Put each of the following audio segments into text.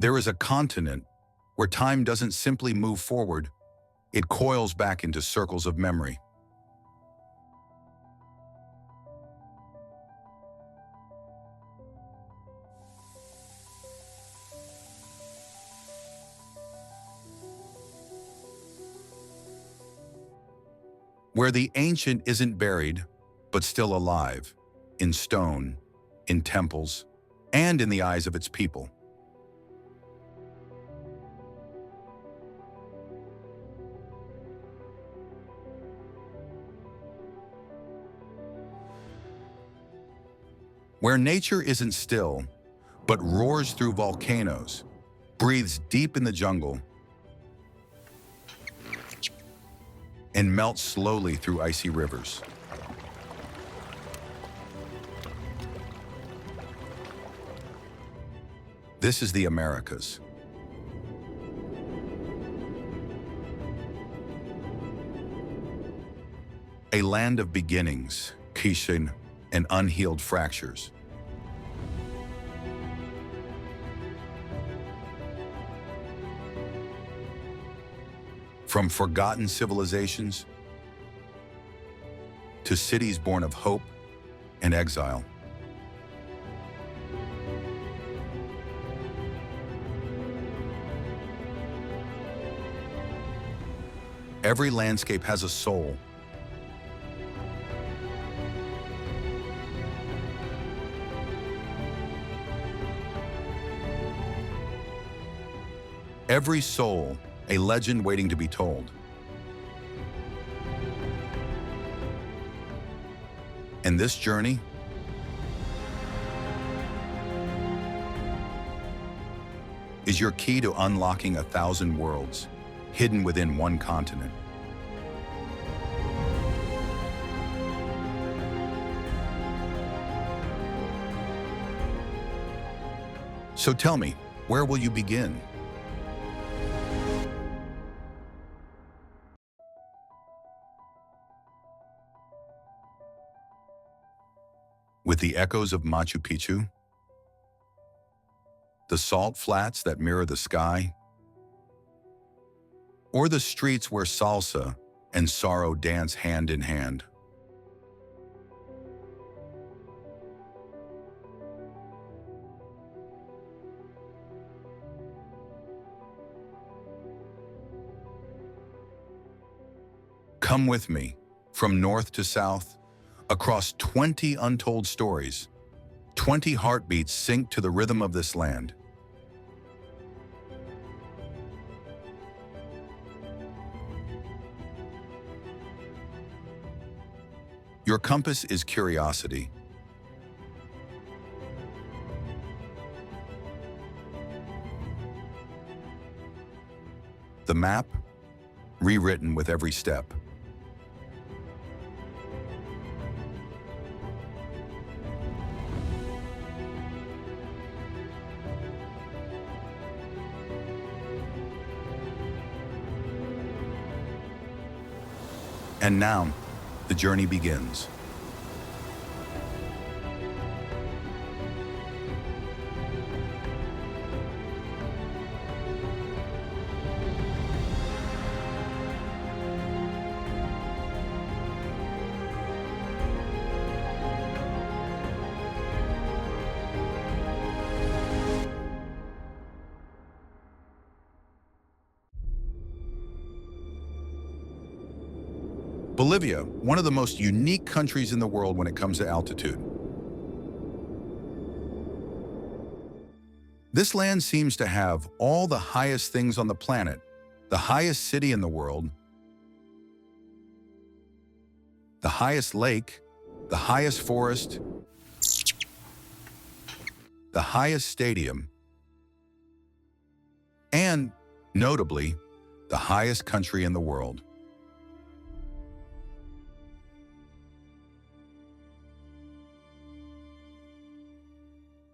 There is a continent where time doesn't simply move forward, it coils back into circles of memory. Where the ancient isn't buried, but still alive, in stone, in temples, and in the eyes of its people. Where nature isn't still, but roars through volcanoes, breathes deep in the jungle, and melts slowly through icy rivers. This is the Americas. A land of beginnings, kishin, and unhealed fractures. From forgotten civilizations to cities born of hope and exile. Every landscape has a soul. Every soul, a legend waiting to be told. And this journey is your key to unlocking 1,000 worlds hidden within one continent. So tell me, where will you begin? With the echoes of Machu Picchu, the salt flats that mirror the sky, or the streets where salsa and sorrow dance hand in hand. Come with me, from north to south, across 20 untold stories, 20 heartbeats sync to the rhythm of this land. Your compass is curiosity. The map, rewritten with every step. And now, the journey begins. Bolivia, one of the most unique countries in the world when it comes to altitude. This land seems to have all the highest things on the planet, the highest city in the world, the highest lake, the highest forest, the highest stadium, and, notably, the highest country in the world.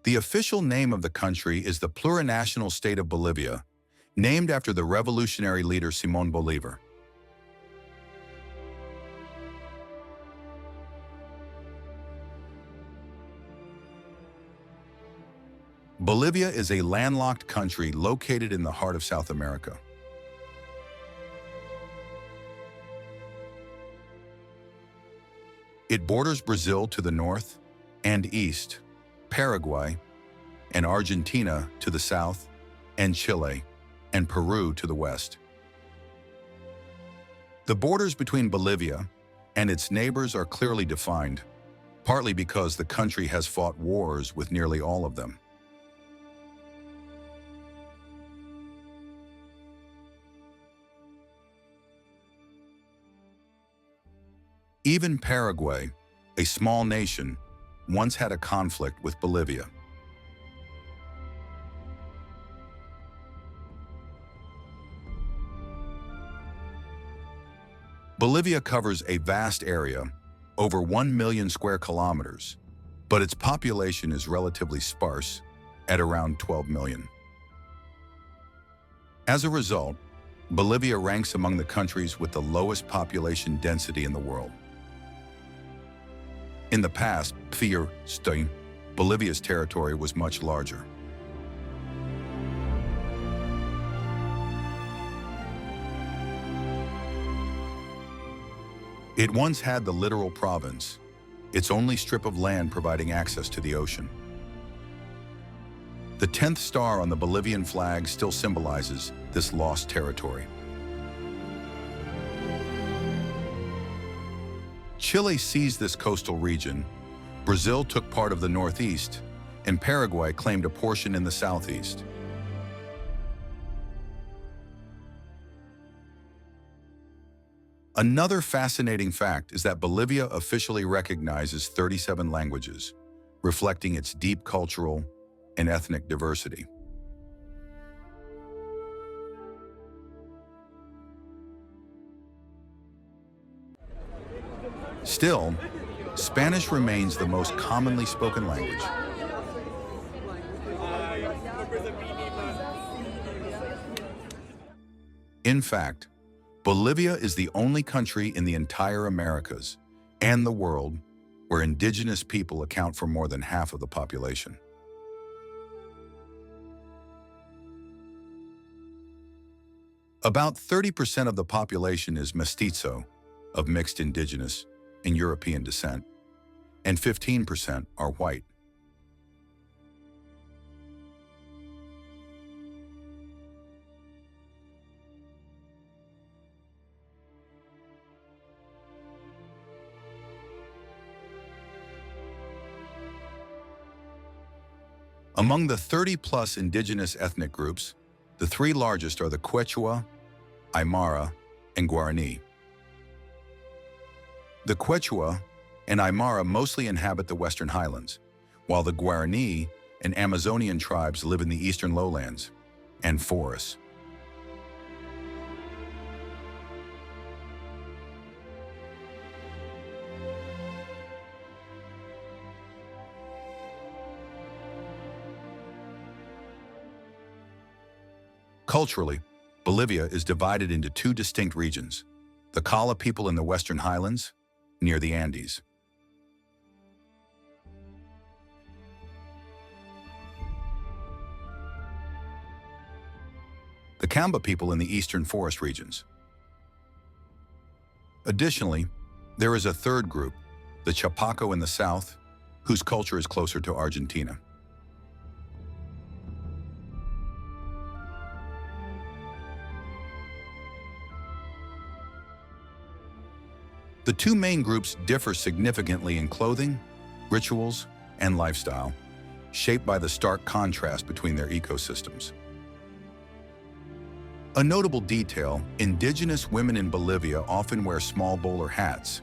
The official name of the country is the plurinational state of Bolivia, named after the revolutionary leader Simón Bolívar. Bolivia is a landlocked country located in the heart of South America. It borders Brazil to the north and east, Paraguay and Argentina to the south, and Chile and Peru to the west. The borders between Bolivia and its neighbors are clearly defined, partly because the country has fought wars with nearly all of them. Even Paraguay, a small nation, once had a conflict with Bolivia. Bolivia covers a vast area, over 1 million square kilometers, but its population is relatively sparse, at around 12 million. As a result, Bolivia ranks among the countries with the lowest population density in the world. In the past, Bolivia's territory was much larger. It once had the littoral province, its only strip of land providing access to the ocean. The 10th star on the Bolivian flag still symbolizes this lost territory. Chile seized this coastal region, Brazil took part of the northeast, and Paraguay claimed a portion in the southeast. Another fascinating fact is that Bolivia officially recognizes 37 languages, reflecting its deep cultural and ethnic diversity. Still, Spanish remains the most commonly spoken language. In fact, Bolivia is the only country in the entire Americas and the world where indigenous people account for more than half of the population. About 30% of the population is mestizo, of mixed indigenous and European descent, and 15% are white. Among the 30-plus indigenous ethnic groups, the three largest are the Quechua, Aymara, and Guarani. The Quechua and Aymara mostly inhabit the Western Highlands, while the Guarani and Amazonian tribes live in the eastern lowlands and forests. Culturally, Bolivia is divided into two distinct regions: the Kala people in the Western Highlands, near the Andes. The Kamba people in the eastern forest regions. Additionally, there is a third group, the Chapaco in the south, whose culture is closer to Argentina. The two main groups differ significantly in clothing, rituals, and lifestyle, shaped by the stark contrast between their ecosystems. A notable detail, indigenous women in Bolivia often wear small bowler hats,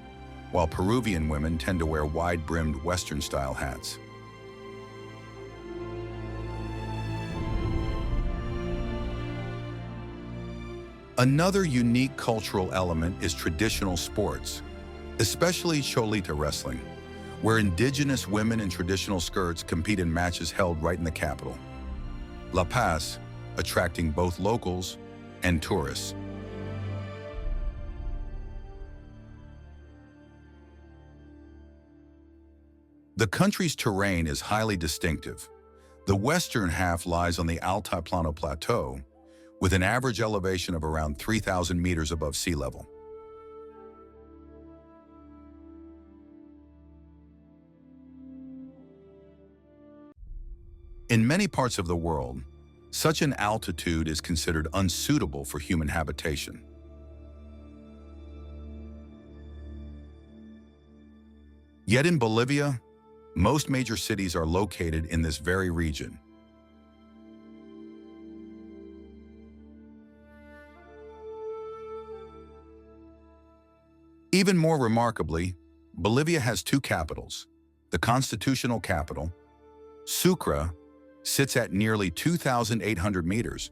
while Peruvian women tend to wear wide-brimmed Western-style hats. Another unique cultural element is traditional sports, especially Cholita wrestling, where indigenous women in traditional skirts compete in matches held right in the capital, La Paz, attracting both locals and tourists. The country's terrain is highly distinctive. The western half lies on the Altiplano Plateau, with an average elevation of around 3,000 meters above sea level. In many parts of the world, such an altitude is considered unsuitable for human habitation. Yet in Bolivia, most major cities are located in this very region. Even more remarkably, Bolivia has two capitals. The constitutional capital, Sucre, sits at nearly 2,800 meters,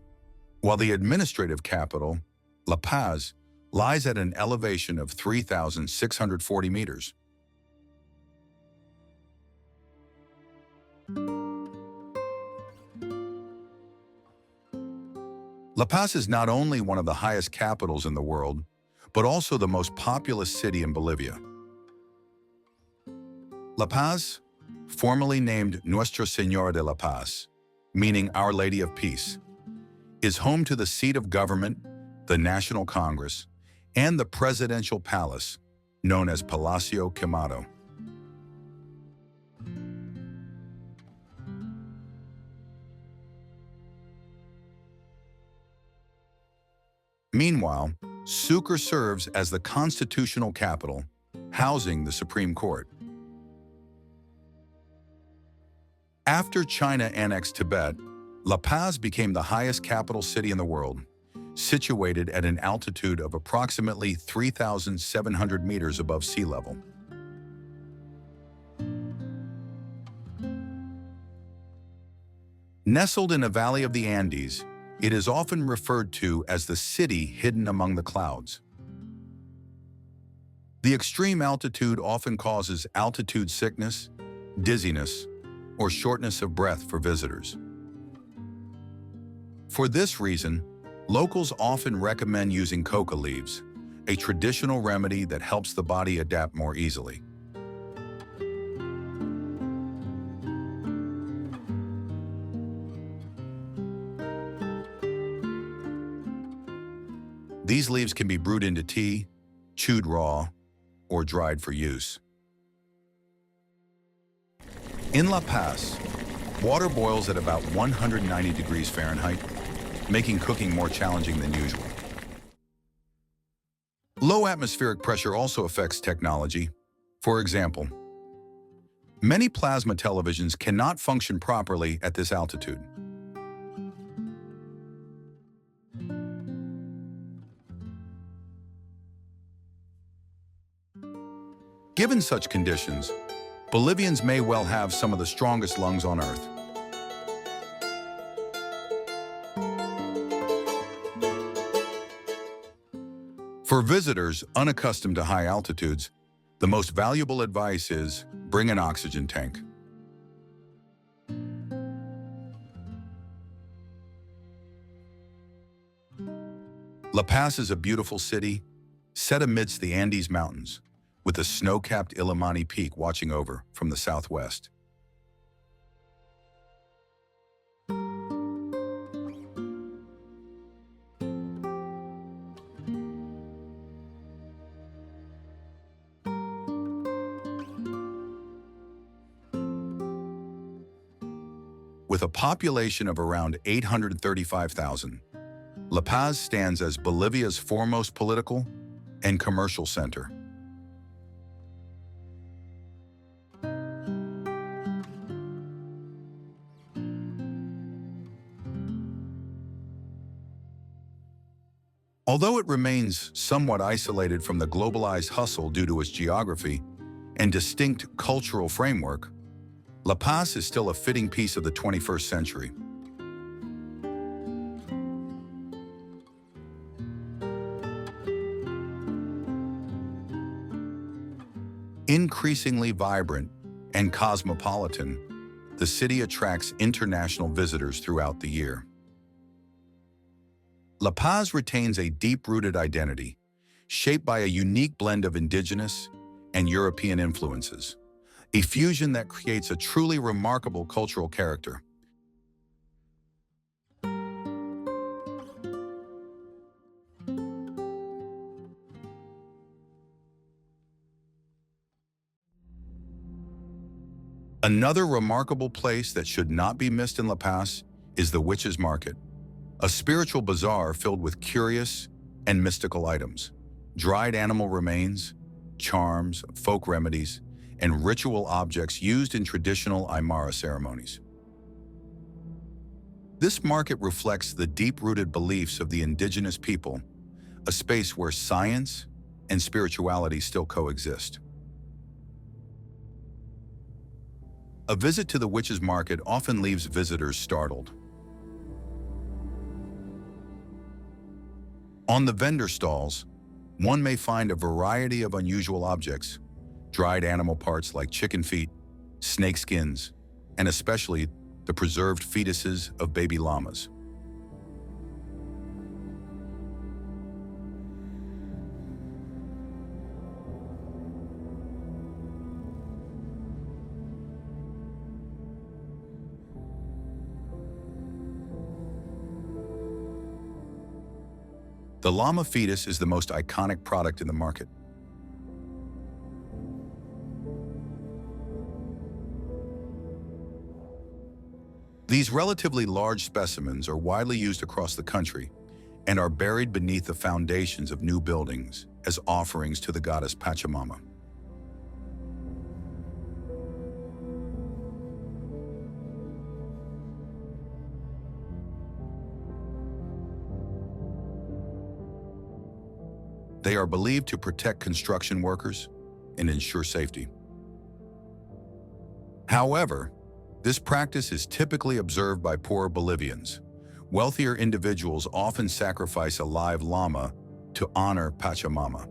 while the administrative capital, La Paz, lies at an elevation of 3,640 meters. La Paz is not only one of the highest capitals in the world, but also the most populous city in Bolivia. La Paz, formerly named Nuestra Señora de la Paz, meaning Our Lady of Peace, is home to the seat of government, the National Congress, and the presidential palace, known as Palacio Quemado. Meanwhile, Sucre serves as the constitutional capital, housing the Supreme Court. After China annexed Tibet, La Paz became the highest capital city in the world, situated at an altitude of approximately 3,700 meters above sea level. Nestled in a valley of the Andes, it is often referred to as the city hidden among the clouds. The extreme altitude often causes altitude sickness, dizziness, or shortness of breath for visitors. For this reason, locals often recommend using coca leaves, a traditional remedy that helps the body adapt more easily. These leaves can be brewed into tea, chewed raw, or dried for use. In La Paz, water boils at about 190 degrees Fahrenheit, making cooking more challenging than usual. Low atmospheric pressure also affects technology. For example, many plasma televisions cannot function properly at this altitude. Given such conditions, Bolivians may well have some of the strongest lungs on Earth. For visitors unaccustomed to high altitudes, the most valuable advice is bring an oxygen tank. La Paz is a beautiful city set amidst the Andes Mountains, with the snow-capped Illimani Peak watching over from the southwest. With a population of around 835,000, La Paz stands as Bolivia's foremost political and commercial center. Although it remains somewhat isolated from the globalized hustle due to its geography and distinct cultural framework, La Paz is still a fitting piece of the 21st century. Increasingly vibrant and cosmopolitan, the city attracts international visitors throughout the year. La Paz retains a deep-rooted identity, shaped by a unique blend of indigenous and European influences, a fusion that creates a truly remarkable cultural character. Another remarkable place that should not be missed in La Paz is the Witches' Market, a spiritual bazaar filled with curious and mystical items, dried animal remains, charms, folk remedies, and ritual objects used in traditional Aymara ceremonies. This market reflects the deep-rooted beliefs of the indigenous people, a space where science and spirituality still coexist. A visit to the Witches' Market often leaves visitors startled. On the vendor stalls, one may find a variety of unusual objects, dried animal parts like chicken feet, snake skins, and especially the preserved fetuses of baby llamas. The llama fetus is the most iconic product in the market. These relatively large specimens are widely used across the country and are buried beneath the foundations of new buildings as offerings to the goddess Pachamama. They are believed to protect construction workers and ensure safety. However, this practice is typically observed by poor Bolivians. Wealthier individuals often sacrifice a live llama to honor Pachamama.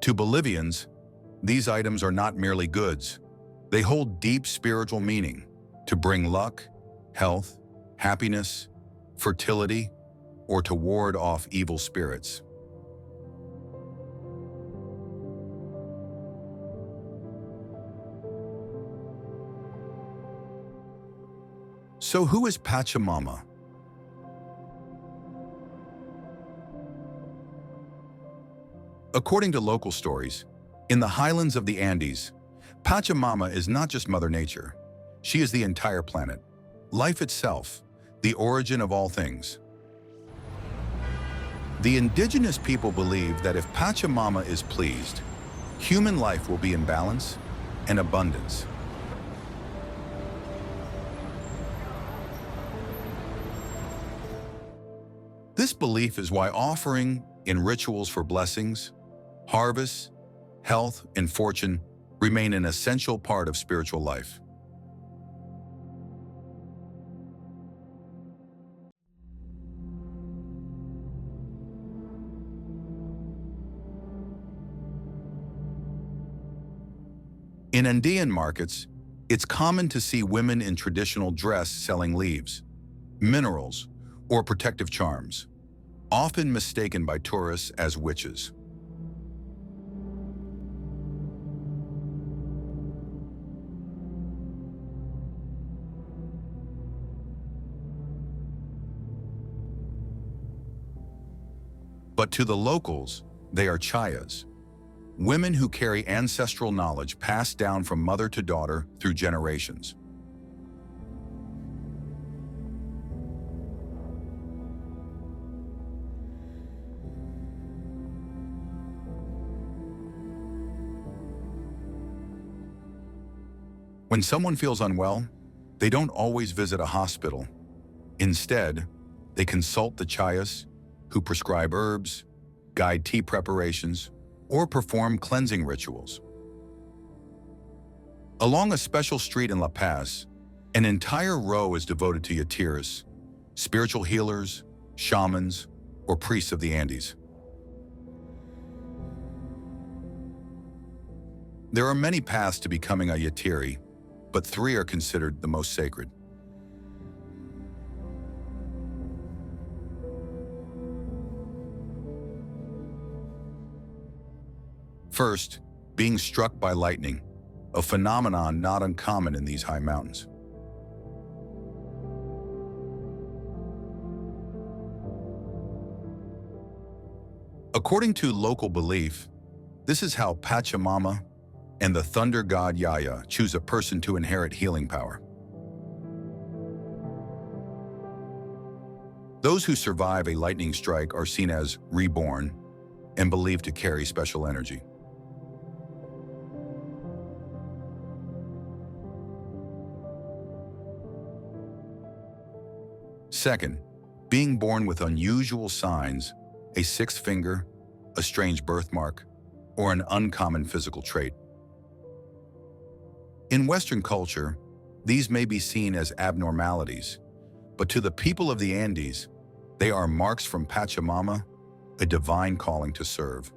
To Bolivians, these items are not merely goods. They hold deep spiritual meaning to bring luck, health, happiness, fertility, or to ward off evil spirits. So who is Pachamama? According to local stories, in the highlands of the Andes, Pachamama is not just Mother Nature. She is the entire planet, life itself, the origin of all things. The indigenous people believe that if Pachamama is pleased, human life will be in balance and abundance. This belief is why offering in rituals for blessings, harvest, health, and fortune remain an essential part of spiritual life. In Andean markets, it's common to see women in traditional dress selling leaves, minerals, or protective charms, often mistaken by tourists as witches. But to the locals, they are chayas, women who carry ancestral knowledge passed down from mother to daughter through generations. When someone feels unwell, they don't always visit a hospital. Instead, they consult the chayas, who prescribe herbs, guide tea preparations, or perform cleansing rituals. Along a special street in La Paz, an entire row is devoted to yatirs, spiritual healers, shamans, or priests of the Andes. There are many paths to becoming a yatiri, but 3 are considered the most sacred. First, being struck by lightning, a phenomenon not uncommon in these high mountains. According to local belief, this is how Pachamama and the thunder god Yaya choose a person to inherit healing power. Those who survive a lightning strike are seen as reborn and believed to carry special energy. Second, being born with unusual signs, a sixth finger, a strange birthmark, or an uncommon physical trait. In Western culture, these may be seen as abnormalities, but to the people of the Andes, they are marks from Pachamama, a divine calling to serve.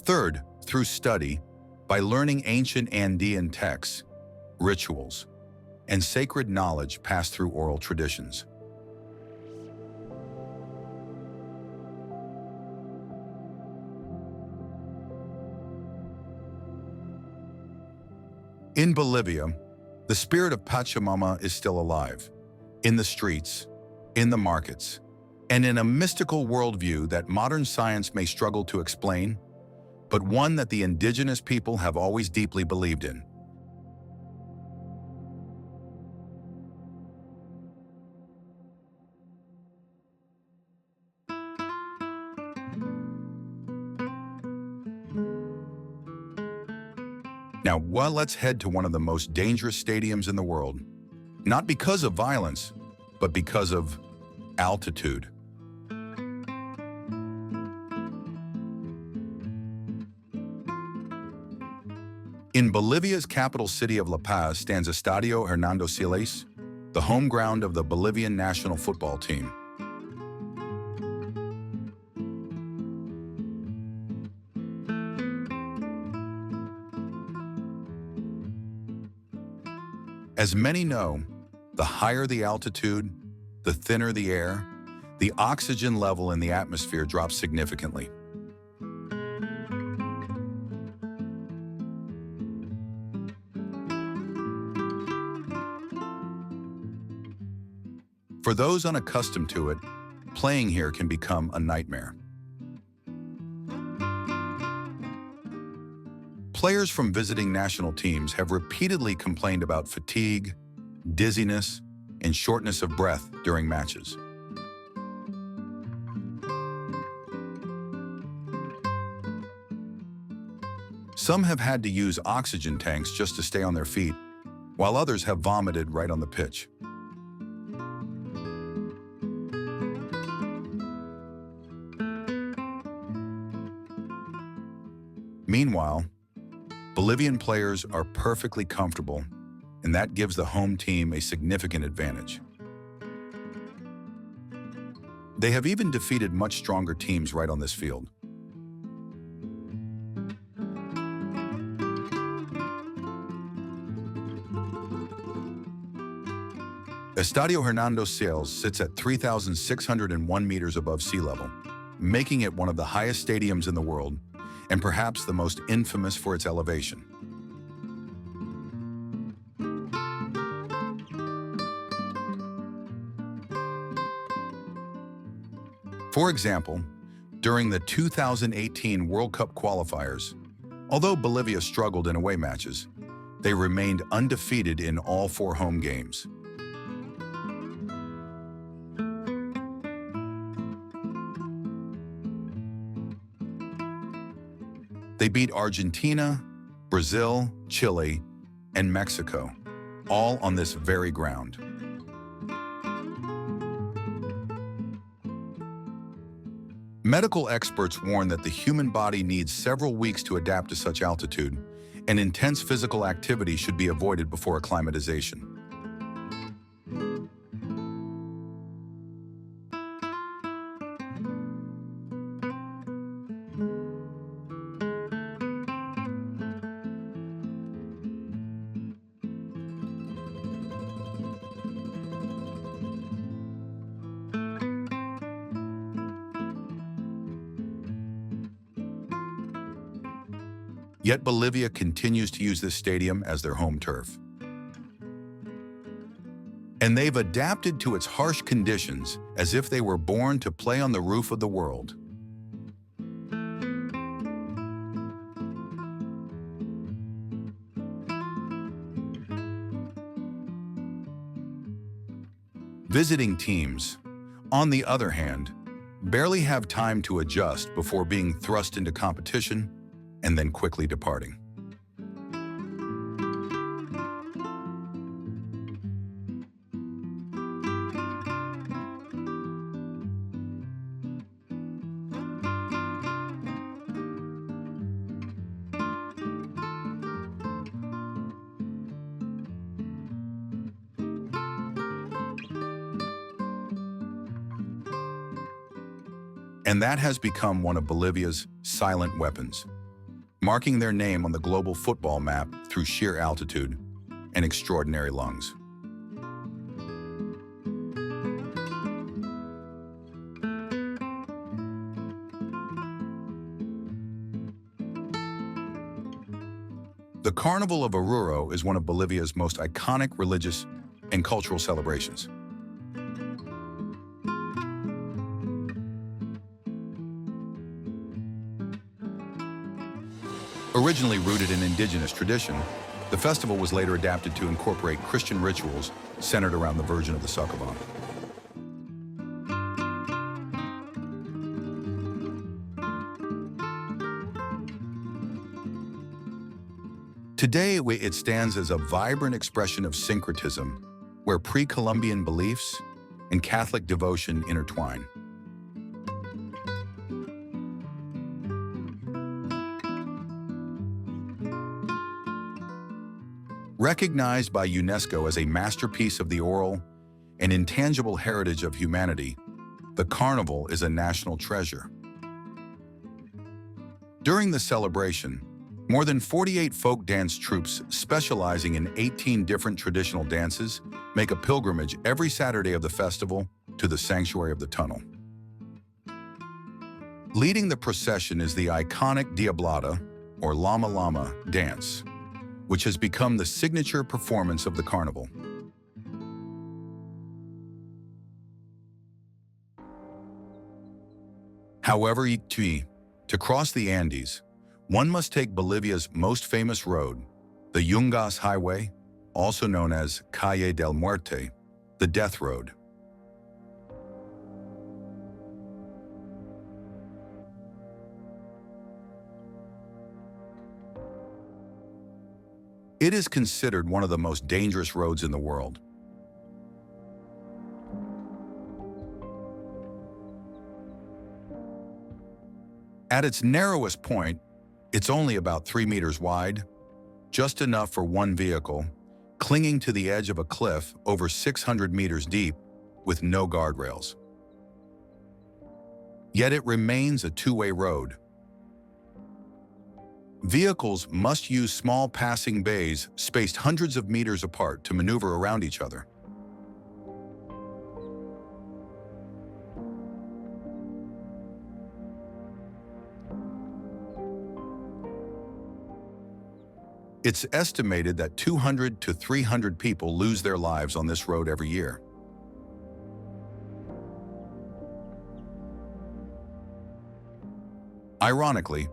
Third, through study, by learning ancient Andean texts, rituals, and sacred knowledge passed through oral traditions. In Bolivia, the spirit of Pachamama is still alive, in the streets, in the markets, and in a mystical worldview that modern science may struggle to explain, but one that the indigenous people have always deeply believed in. Now, let's head to one of the most dangerous stadiums in the world, not because of violence, but because of altitude. In Bolivia's capital city of La Paz stands Estadio Hernando Siles, the home ground of the Bolivian national football team. As many know, the higher the altitude, the thinner the air, the oxygen level in the atmosphere drops significantly. For those unaccustomed to it, playing here can become a nightmare. Players from visiting national teams have repeatedly complained about fatigue, dizziness, and shortness of breath during matches. Some have had to use oxygen tanks just to stay on their feet, while others have vomited right on the pitch. Meanwhile, Bolivian players are perfectly comfortable, and that gives the home team a significant advantage. They have even defeated much stronger teams right on this field. Estadio Hernando Siles sits at 3,601 meters above sea level, making it one of the highest stadiums in the world, and perhaps the most infamous for its elevation. For example, during the 2018 World Cup qualifiers, although Bolivia struggled in away matches, they remained undefeated in all 4 home games. They beat Argentina, Brazil, Chile, and Mexico, all on this very ground. Medical experts warn that the human body needs several weeks to adapt to such altitude, and intense physical activity should be avoided before acclimatization. Yet Bolivia continues to use this stadium as their home turf. And they've adapted to its harsh conditions as if they were born to play on the roof of the world. Visiting teams, on the other hand, barely have time to adjust before being thrust into competition and then quickly departing. And that has become one of Bolivia's silent weapons, marking their name on the global football map through sheer altitude and extraordinary lungs. The Carnival of Oruro is one of Bolivia's most iconic religious and cultural celebrations. Originally rooted in indigenous tradition, the festival was later adapted to incorporate Christian rituals centered around the Virgin of the Succabon. Today, it stands as a vibrant expression of syncretism, where pre-Columbian beliefs and Catholic devotion intertwine. Recognized by UNESCO as a masterpiece of the oral and intangible heritage of humanity, the carnival is a national treasure. During the celebration, more than 48 folk dance troupes specializing in 18 different traditional dances make a pilgrimage every Saturday of the festival to the sanctuary of the tunnel. Leading the procession is the iconic Diablada, or Llama Llama, dance, which has become the signature performance of the carnival. However, to cross the Andes, one must take Bolivia's most famous road, the Yungas Highway, also known as Calle del Muerte, the Death Road. It is considered one of the most dangerous roads in the world. At its narrowest point, it's only about 3 meters wide, just enough for one vehicle, clinging to the edge of a cliff over 600 meters deep with no guardrails. Yet it remains a two-way road. Vehicles must use small passing bays spaced hundreds of meters apart to maneuver around each other. It's estimated that 200 to 300 people lose their lives on this road every year. Ironically,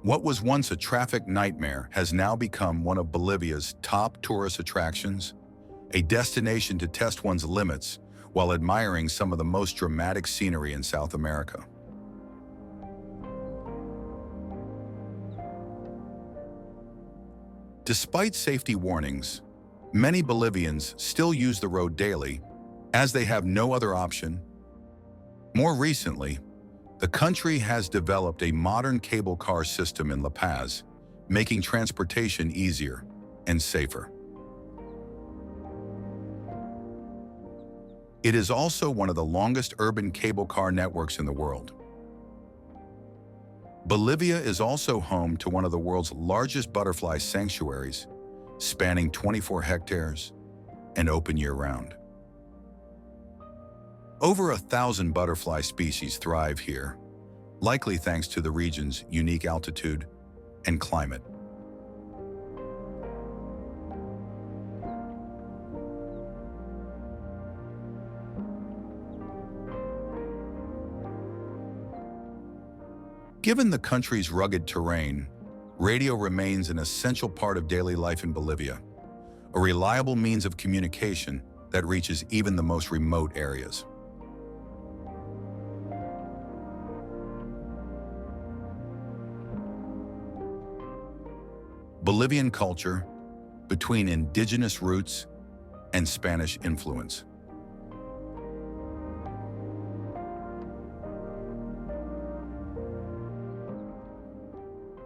what was once a traffic nightmare has now become one of Bolivia's top tourist attractions, a destination to test one's limits while admiring some of the most dramatic scenery in South America. Despite safety warnings, many Bolivians still use the road daily, as they have no other option. More recently, the country has developed a modern cable car system in La Paz, making transportation easier and safer. It is also one of the longest urban cable car networks in the world. Bolivia is also home to one of the world's largest butterfly sanctuaries, spanning 24 hectares and open year-round. Over 1,000 butterfly species thrive here, likely thanks to the region's unique altitude and climate. Given the country's rugged terrain, radio remains an essential part of daily life in Bolivia, a reliable means of communication that reaches even the most remote areas. Bolivian culture, between indigenous roots and Spanish influence.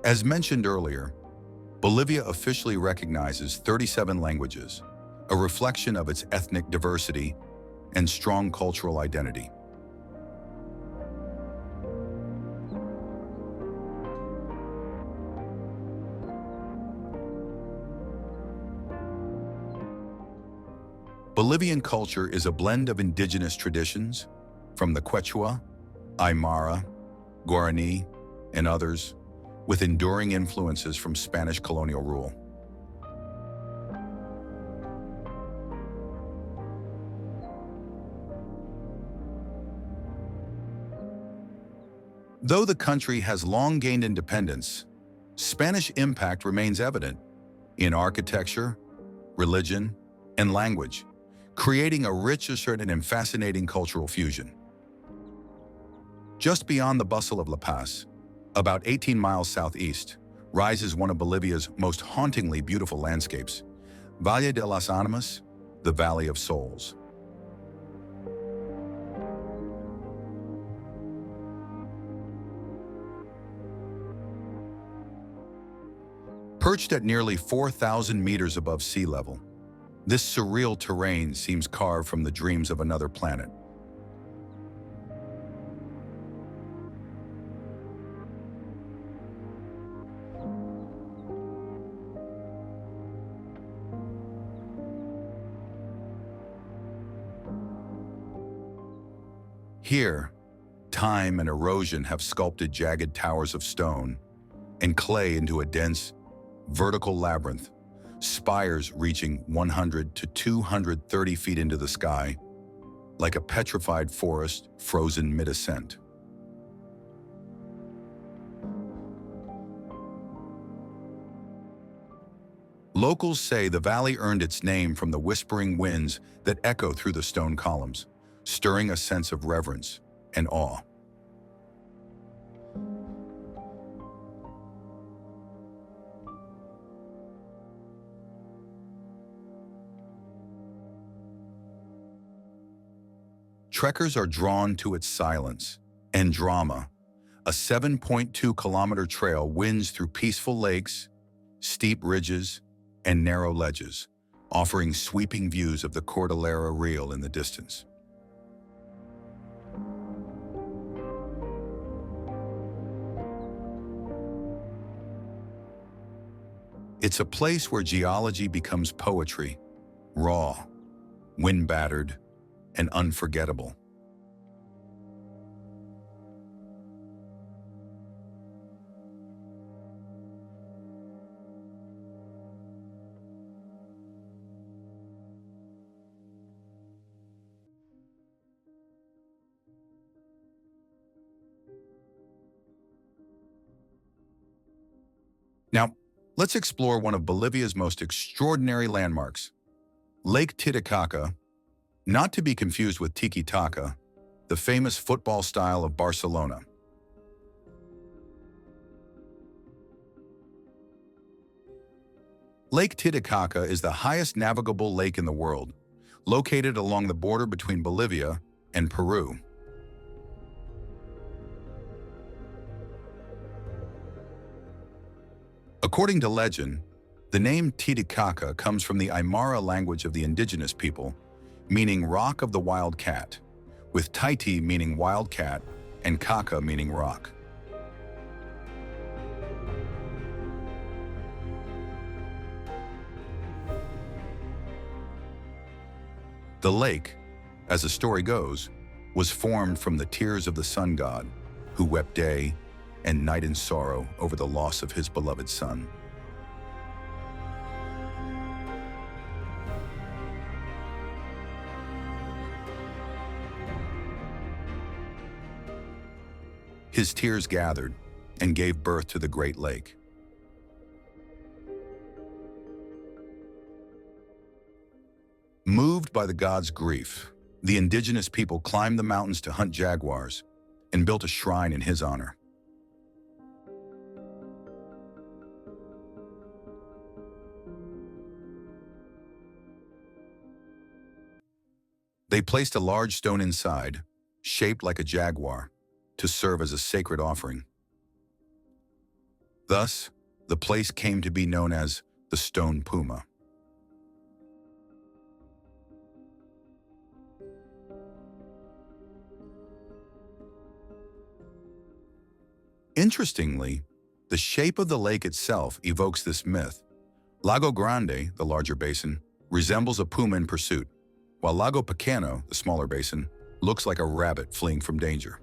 As mentioned earlier, Bolivia officially recognizes 37 languages, a reflection of its ethnic diversity and strong cultural identity. Bolivian culture is a blend of indigenous traditions, from the Quechua, Aymara, Guarani, and others, with enduring influences from Spanish colonial rule. Though the country has long gained independence, Spanish impact remains evident in architecture, religion, and language, creating a rich, assertive, and fascinating cultural fusion. Just beyond the bustle of La Paz, about 18 miles southeast, rises one of Bolivia's most hauntingly beautiful landscapes, Valle de las Animas, the Valley of Souls. Perched at nearly 4,000 meters above sea level, this surreal terrain seems carved from the dreams of another planet. Here, time and erosion have sculpted jagged towers of stone and clay into a dense, vertical labyrinth, spires reaching 100 to 230 feet into the sky, like a petrified forest frozen mid-ascent. Locals say the valley earned its name from the whispering winds that echo through the stone columns, stirring a sense of reverence and awe. Trekkers are drawn to its silence and drama. A 7.2-kilometer trail winds through peaceful lakes, steep ridges, and narrow ledges, offering sweeping views of the Cordillera Real in the distance. It's a place where geology becomes poetry, raw, wind-battered, and unforgettable. Now, let's explore one of Bolivia's most extraordinary landmarks, Lake Titicaca, not to be confused with tiki-taka, the famous football style of Barcelona. Lake Titicaca is the highest navigable lake in the world, located along the border between Bolivia and Peru. According to legend, the name Titicaca comes from the Aymara language of the indigenous people, meaning rock of the wild cat, with Taiti meaning wild cat and Caca meaning rock. The lake, as the story goes, was formed from the tears of the sun god, who wept day and night in sorrow over the loss of his beloved son. His tears gathered, and gave birth to the Great Lake. Moved by the god's grief, the indigenous people climbed the mountains to hunt jaguars and built a shrine in his honor. They placed a large stone inside, shaped like a jaguar, to serve as a sacred offering. Thus, the place came to be known as the Stone Puma. Interestingly, the shape of the lake itself evokes this myth. Lago Grande, the larger basin, resembles a puma in pursuit, while Lago Pequeño, the smaller basin, looks like a rabbit fleeing from danger.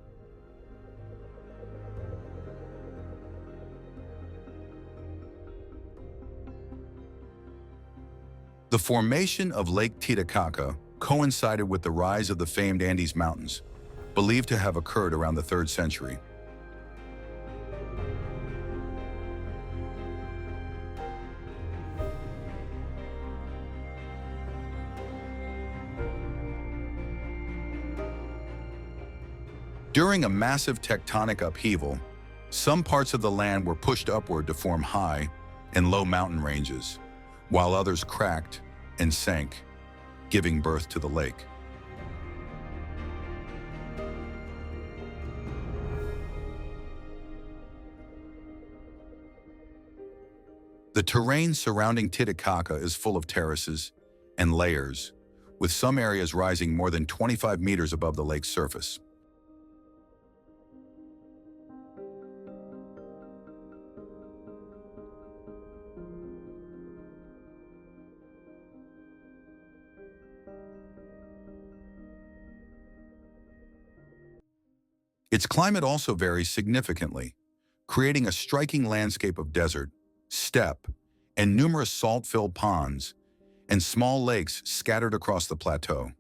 The formation of Lake Titicaca coincided with the rise of the famed Andes Mountains, believed to have occurred around the 3rd century. During a massive tectonic upheaval, some parts of the land were pushed upward to form high and low mountain ranges, while others cracked and sank, giving birth to the lake. The terrain surrounding Titicaca is full of terraces and layers, with some areas rising more than 25 meters above the lake's surface. Its climate also varies significantly, creating a striking landscape of desert, steppe, and numerous salt-filled ponds and small lakes scattered across the plateau.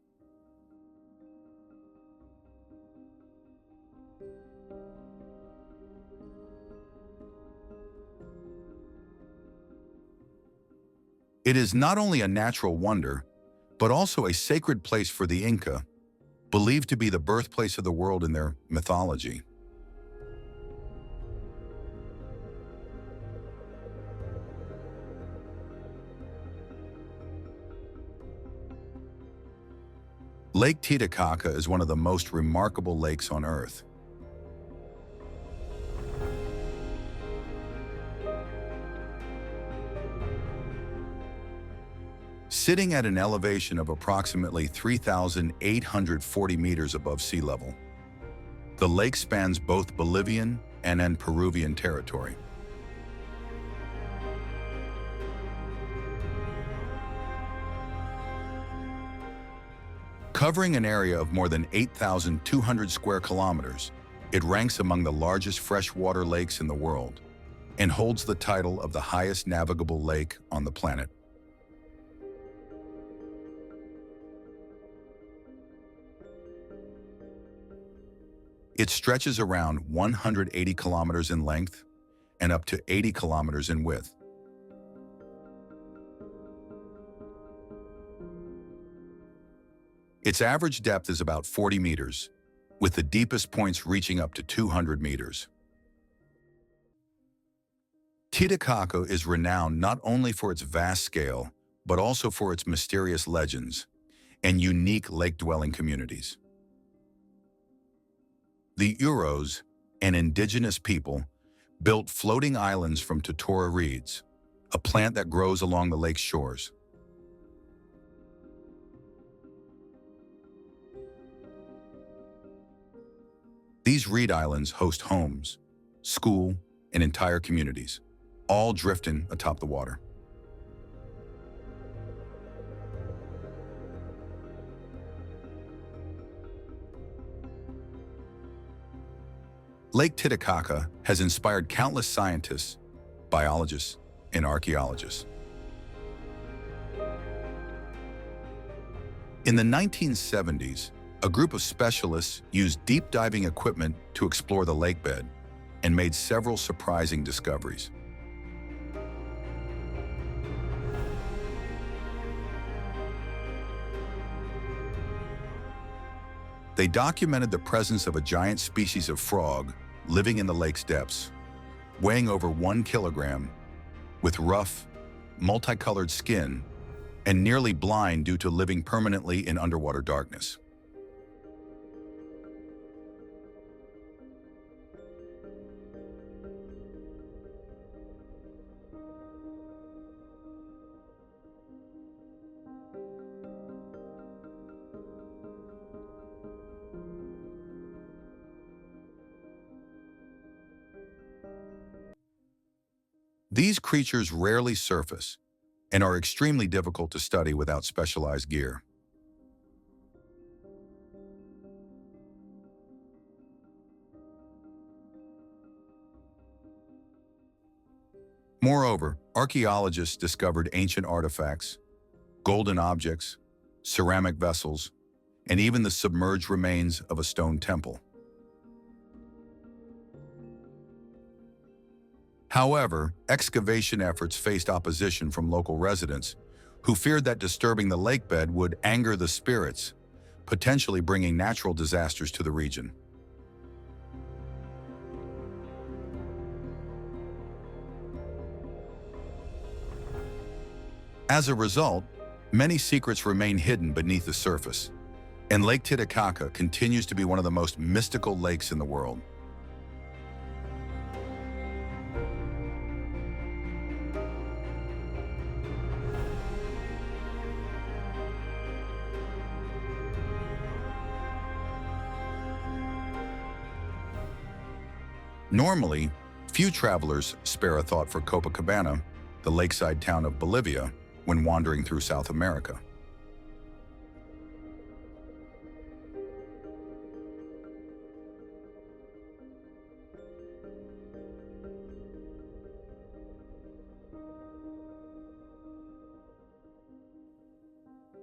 It is not only a natural wonder, but also a sacred place for the Inca, believed to be the birthplace of the world in their mythology. Lake Titicaca is one of the most remarkable lakes on Earth. Sitting at an elevation of approximately 3,840 meters above sea level, the lake spans both Bolivian and Peruvian territory. Covering an area of more than 8,200 square kilometers, it ranks among the largest freshwater lakes in the world and holds the title of the highest navigable lake on the planet. It stretches around 180 kilometers in length and up to 80 kilometers in width. Its average depth is about 40 meters, with the deepest points reaching up to 200 meters. Titicaca is renowned not only for its vast scale, but also for its mysterious legends and unique lake-dwelling communities. The Uros, an indigenous people, built floating islands from totora reeds, a plant that grows along the lake's shores. These reed islands host homes, school, and entire communities, all drifting atop the water. Lake Titicaca has inspired countless scientists, biologists, and archaeologists. In the 1970s, a group of specialists used deep diving equipment to explore the lakebed, and made several surprising discoveries. They documented the presence of a giant species of frog living in the lake's depths, weighing over 1 kilogram, with rough, multicolored skin, and nearly blind due to living permanently in underwater darkness. These creatures rarely surface and are extremely difficult to study without specialized gear. Moreover, archaeologists discovered ancient artifacts, golden objects, ceramic vessels, and even the submerged remains of a stone temple. However, excavation efforts faced opposition from local residents, who feared that disturbing the lakebed would anger the spirits, potentially bringing natural disasters to the region. As a result, many secrets remain hidden beneath the surface, and Lake Titicaca continues to be one of the most mystical lakes in the world. Normally, few travelers spare a thought for Copacabana, the lakeside town of Bolivia, when wandering through South America.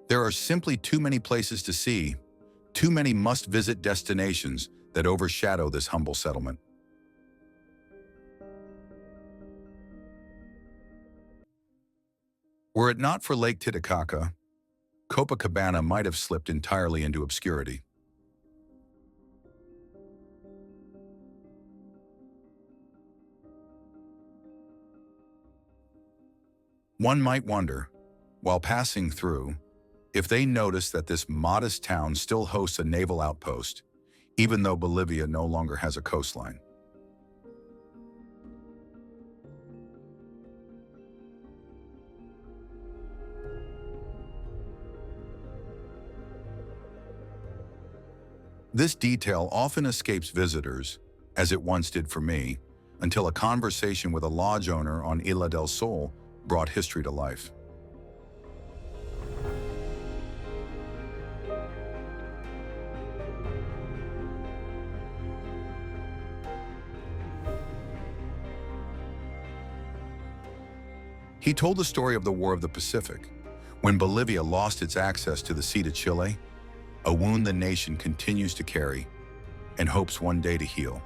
There are simply too many places to see, too many must-visit destinations that overshadow this humble settlement. Were it not for Lake Titicaca, Copacabana might have slipped entirely into obscurity. One might wonder, while passing through, if they notice that this modest town still hosts a naval outpost, even though Bolivia no longer has a coastline. This detail often escapes visitors, as it once did for me, until a conversation with a lodge owner on Isla del Sol brought history to life. He told the story of the War of the Pacific, when Bolivia lost its access to the sea to Chile, a wound the nation continues to carry and hopes one day to heal.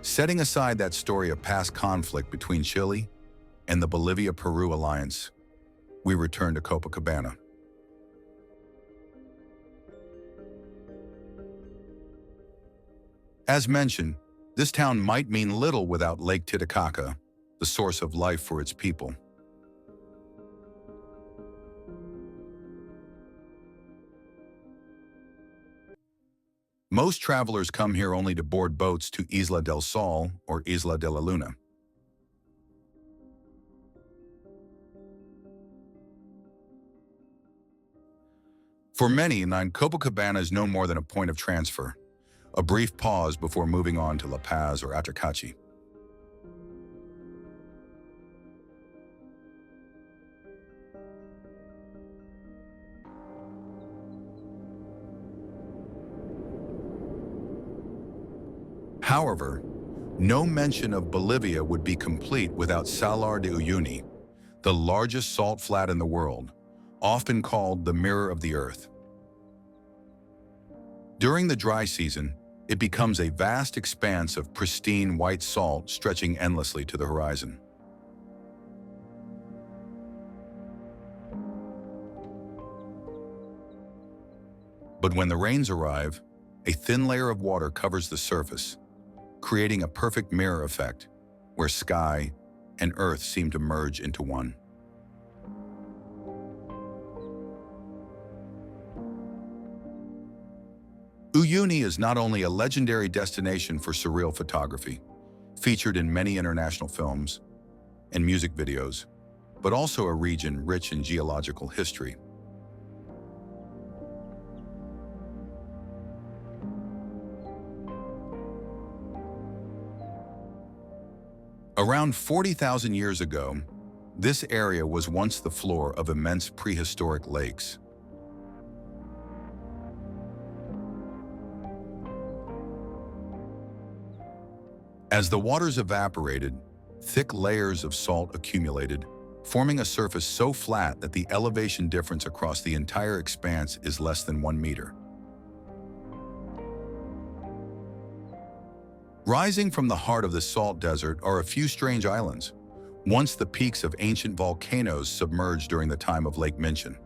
Setting aside that story of past conflict between Chile and the Bolivia-Peru alliance, we return to Copacabana. As mentioned, this town might mean little without Lake Titicaca, the source of life for its people. Most travelers come here only to board boats to Isla del Sol or Isla de la Luna. For many, Copacabana is no more than a point of transfer, a brief pause before moving on to La Paz or Atacachi. However, no mention of Bolivia would be complete without Salar de Uyuni, the largest salt flat in the world, often called the mirror of the Earth. During the dry season, it becomes a vast expanse of pristine white salt stretching endlessly to the horizon. But when the rains arrive, a thin layer of water covers the surface, creating a perfect mirror effect where sky and earth seem to merge into one. Uyuni is not only a legendary destination for surreal photography, featured in many international films and music videos, but also a region rich in geological history. Around 40,000 years ago, this area was once the floor of immense prehistoric lakes. As the waters evaporated, thick layers of salt accumulated, forming a surface so flat that the elevation difference across the entire expanse is less than 1 meter. Rising from the heart of the salt desert are a few strange islands, once the peaks of ancient volcanoes submerged during the time of Lake Minchin.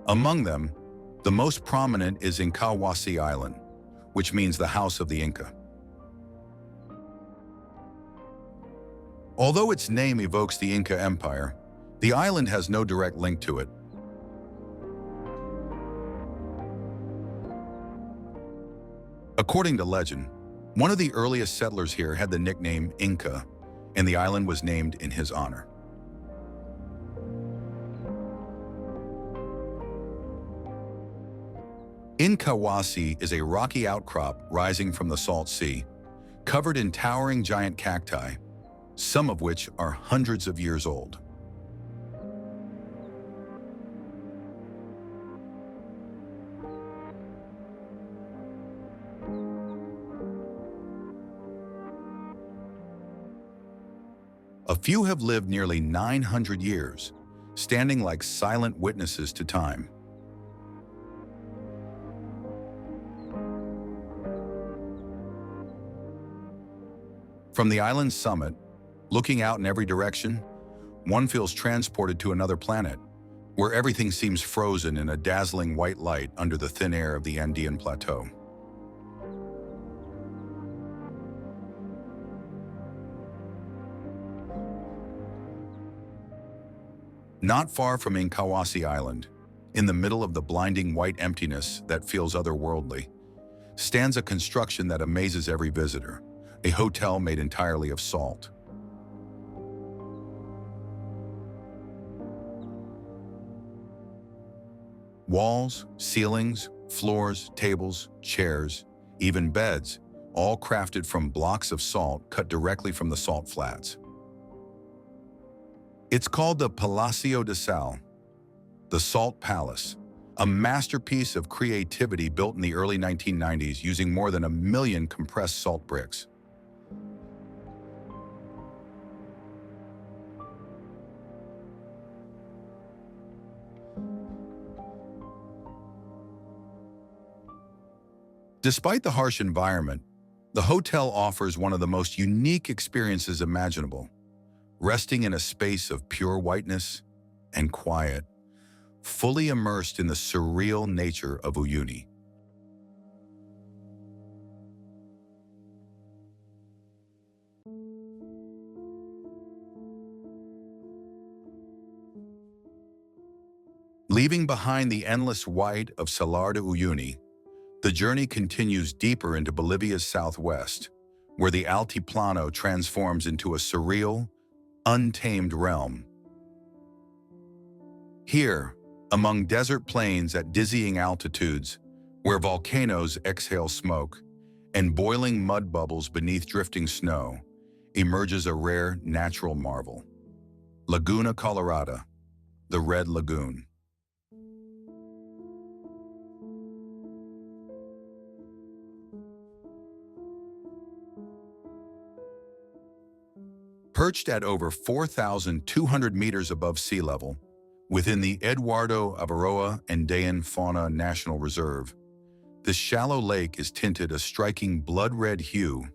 Among them, the most prominent is Incahuasi Island, which means the house of the Inca. Although its name evokes the Inca Empire, the island has no direct link to it. According to legend, one of the earliest settlers here had the nickname Inca, and the island was named in his honor. Incahuasi is a rocky outcrop rising from the salt sea, covered in towering giant cacti, some of which are hundreds of years old. A few have lived nearly 900 years, standing like silent witnesses to time. From the island's summit, looking out in every direction, one feels transported to another planet, where everything seems frozen in a dazzling white light under the thin air of the Andean Plateau. Not far from Incahuasi Island, in the middle of the blinding white emptiness that feels otherworldly, stands a construction that amazes every visitor, a hotel made entirely of salt. Walls, ceilings, floors, tables, chairs, even beds, all crafted from blocks of salt cut directly from the salt flats. It's called the Palacio de Sal, the Salt Palace, a masterpiece of creativity built in the early 1990s using more than 1 million compressed salt bricks. Despite the harsh environment, the hotel offers one of the most unique experiences imaginable, resting in a space of pure whiteness and quiet, fully immersed in the surreal nature of Uyuni. Leaving behind the endless white of Salar de Uyuni, the journey continues deeper into Bolivia's southwest, where the Altiplano transforms into a surreal, untamed realm. Here, among desert plains at dizzying altitudes, where volcanoes exhale smoke and boiling mud bubbles beneath drifting snow, emerges a rare natural marvel. Laguna Colorada, the Red Lagoon. Perched at over 4,200 meters above sea level, within the Eduardo Avaroa and Dayan Fauna National Reserve, this shallow lake is tinted a striking blood-red hue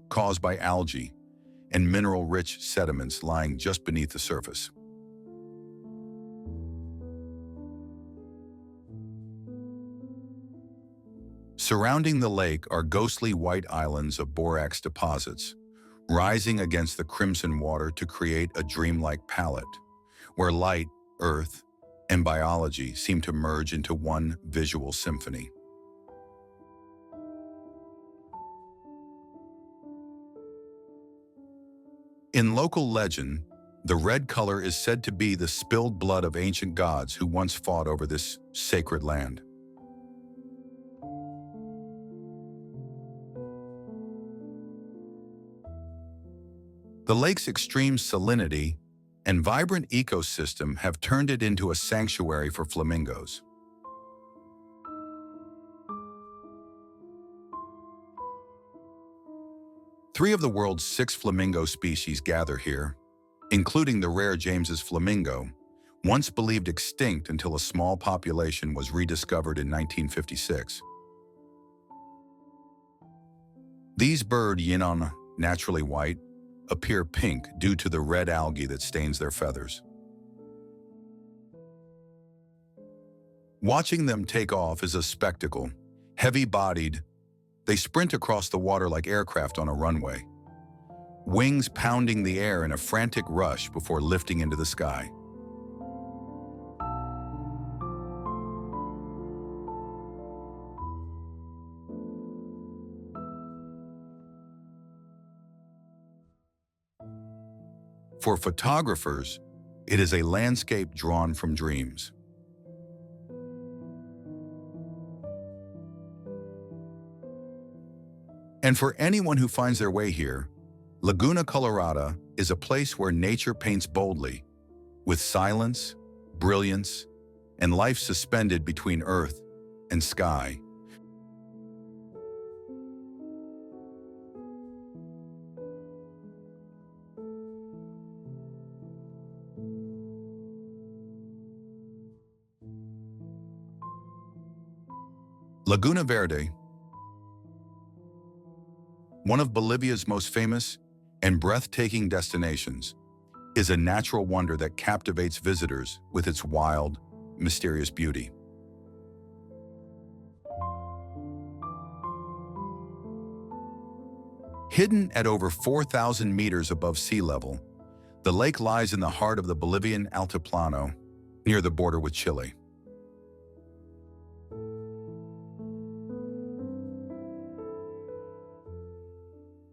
caused by algae and mineral-rich sediments lying just beneath the surface. Surrounding the lake are ghostly white islands of borax deposits, rising against the crimson water to create a dreamlike palette, where light, earth, and biology seem to merge into one visual symphony. In local legend, the red color is said to be the spilled blood of ancient gods who once fought over this sacred land. The lake's extreme salinity and vibrant ecosystem have turned it into a sanctuary for flamingos. Three of the world's 6 flamingo species gather here, including the rare James's flamingo, once believed extinct until a small population was rediscovered in 1956. These birds, naturally white, appear pink due to the red algae that stains their feathers. Watching them take off is a spectacle. Heavy-bodied, they sprint across the water like aircraft on a runway, wings pounding the air in a frantic rush before lifting into the sky. For photographers, it is a landscape drawn from dreams. And for anyone who finds their way here, Laguna Colorada is a place where nature paints boldly, with silence, brilliance, and life suspended between earth and sky. Laguna Verde, one of Bolivia's most famous and breathtaking destinations, is a natural wonder that captivates visitors with its wild, mysterious beauty. Hidden at over 4,000 meters above sea level, the lake lies in the heart of the Bolivian Altiplano, near the border with Chile.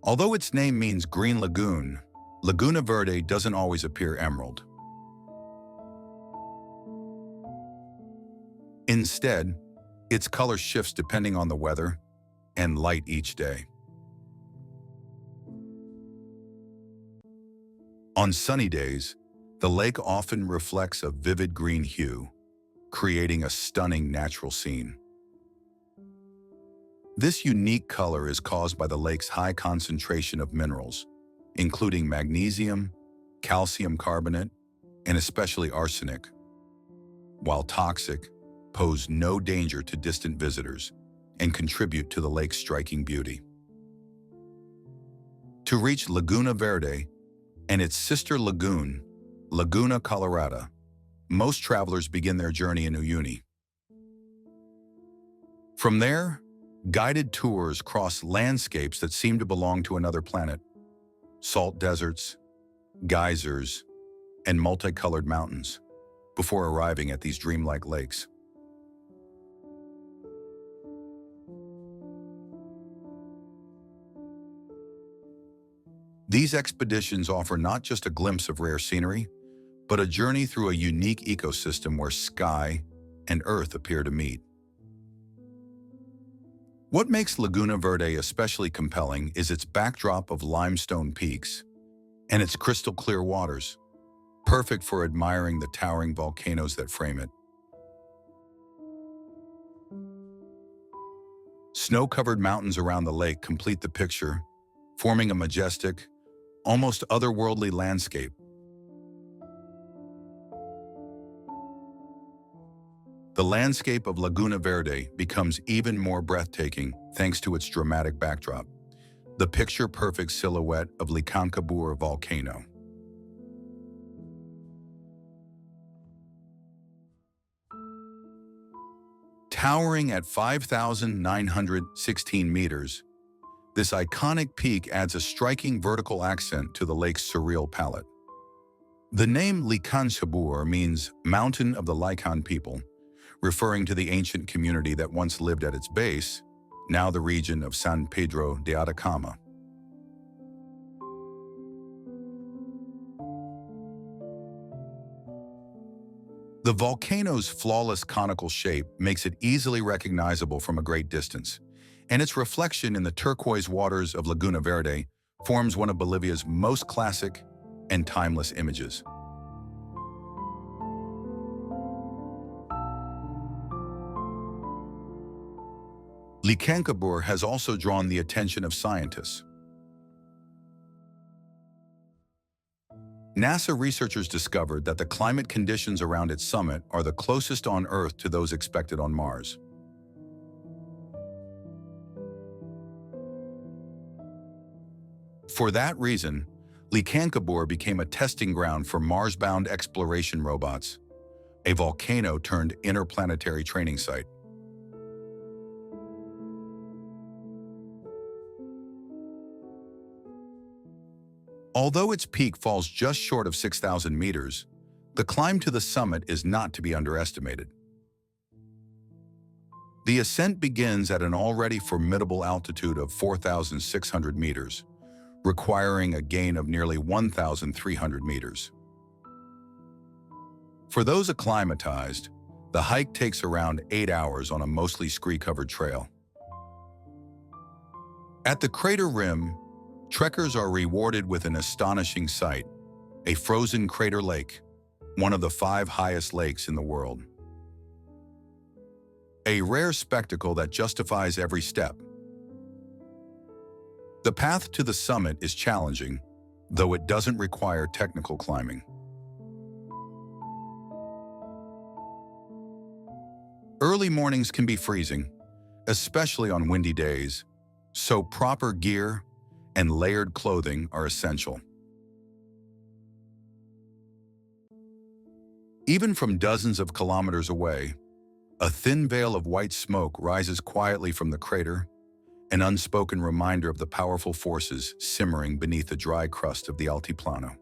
Although its name means green lagoon, Laguna Verde doesn't always appear emerald. Instead, its color shifts depending on the weather and light each day. On sunny days, the lake often reflects a vivid green hue, creating a stunning natural scene. This unique color is caused by the lake's high concentration of minerals, including magnesium, calcium carbonate, and especially arsenic. While toxic, pose no danger to distant visitors and contribute to the lake's striking beauty. To reach Laguna Verde and its sister lagoon, Laguna Colorada, most travelers begin their journey in Uyuni. From there, guided tours cross landscapes that seem to belong to another planet. Salt deserts, geysers, and multicolored mountains, before arriving at these dreamlike lakes. These expeditions offer not just a glimpse of rare scenery, but a journey through a unique ecosystem where sky and earth appear to meet. What makes Laguna Verde especially compelling is its backdrop of limestone peaks and its crystal-clear waters, perfect for admiring the towering volcanoes that frame it. Snow-covered mountains around the lake complete the picture, forming a majestic, almost otherworldly landscape. The landscape of Laguna Verde becomes even more breathtaking thanks to its dramatic backdrop, the picture-perfect silhouette of Licancabur volcano. Towering at 5,916 meters, this iconic peak adds a striking vertical accent to the lake's surreal palette. The name Licancabur means Mountain of the Lican people, referring to the ancient community that once lived at its base, now the region of San Pedro de Atacama. The volcano's flawless conical shape makes it easily recognizable from a great distance, and its reflection in the turquoise waters of Laguna Verde forms one of Bolivia's most classic and timeless images. Licancabur has also drawn the attention of scientists. NASA researchers discovered that the climate conditions around its summit are the closest on Earth to those expected on Mars. For that reason, Licancabur became a testing ground for Mars-bound exploration robots, a volcano-turned-interplanetary training site. Although its peak falls just short of 6,000 meters, the climb to the summit is not to be underestimated. The ascent begins at an already formidable altitude of 4,600 meters, requiring a gain of nearly 1,300 meters. For those acclimatized, the hike takes around 8 hours on a mostly scree-covered trail. At the crater rim, trekkers are rewarded with an astonishing sight, a frozen crater lake, one of the 5 highest lakes in the world. A rare spectacle that justifies every step. The path to the summit is challenging, though it doesn't require technical climbing. Early mornings can be freezing, especially on windy days, so proper gear and layered clothing are essential. Even from dozens of kilometers away, a thin veil of white smoke rises quietly from the crater, an unspoken reminder of the powerful forces simmering beneath the dry crust of the Altiplano.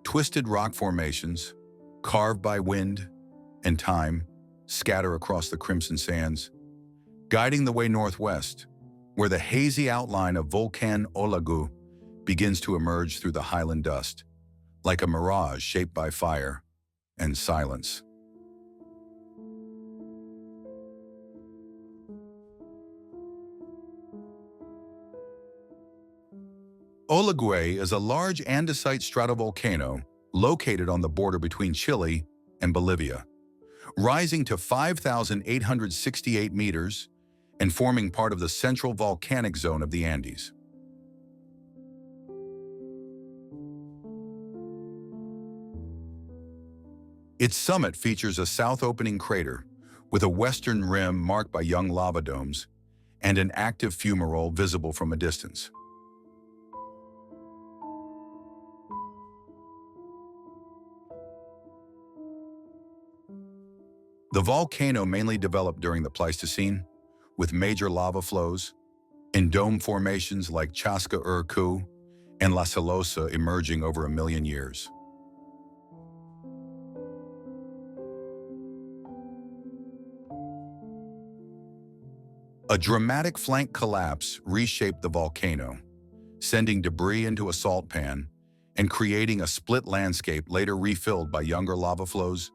Twisted rock formations, carved by wind and time, scatter across the crimson sands, guiding the way northwest, where the hazy outline of Volcan Olagu begins to emerge through the highland dust, like a mirage shaped by fire and silence. Olague is a large andesite stratovolcano located on the border between Chile and Bolivia, rising to 5,868 meters and forming part of the central volcanic zone of the Andes. Its summit features a south-opening crater with a western rim marked by young lava domes and an active fumarole visible from a distance. The volcano mainly developed during the Pleistocene, with major lava flows and dome formations like Chasca Urcu and La Celosa emerging over 1 million years. A dramatic flank collapse reshaped the volcano, sending debris into a salt pan and creating a split landscape later refilled by younger lava flows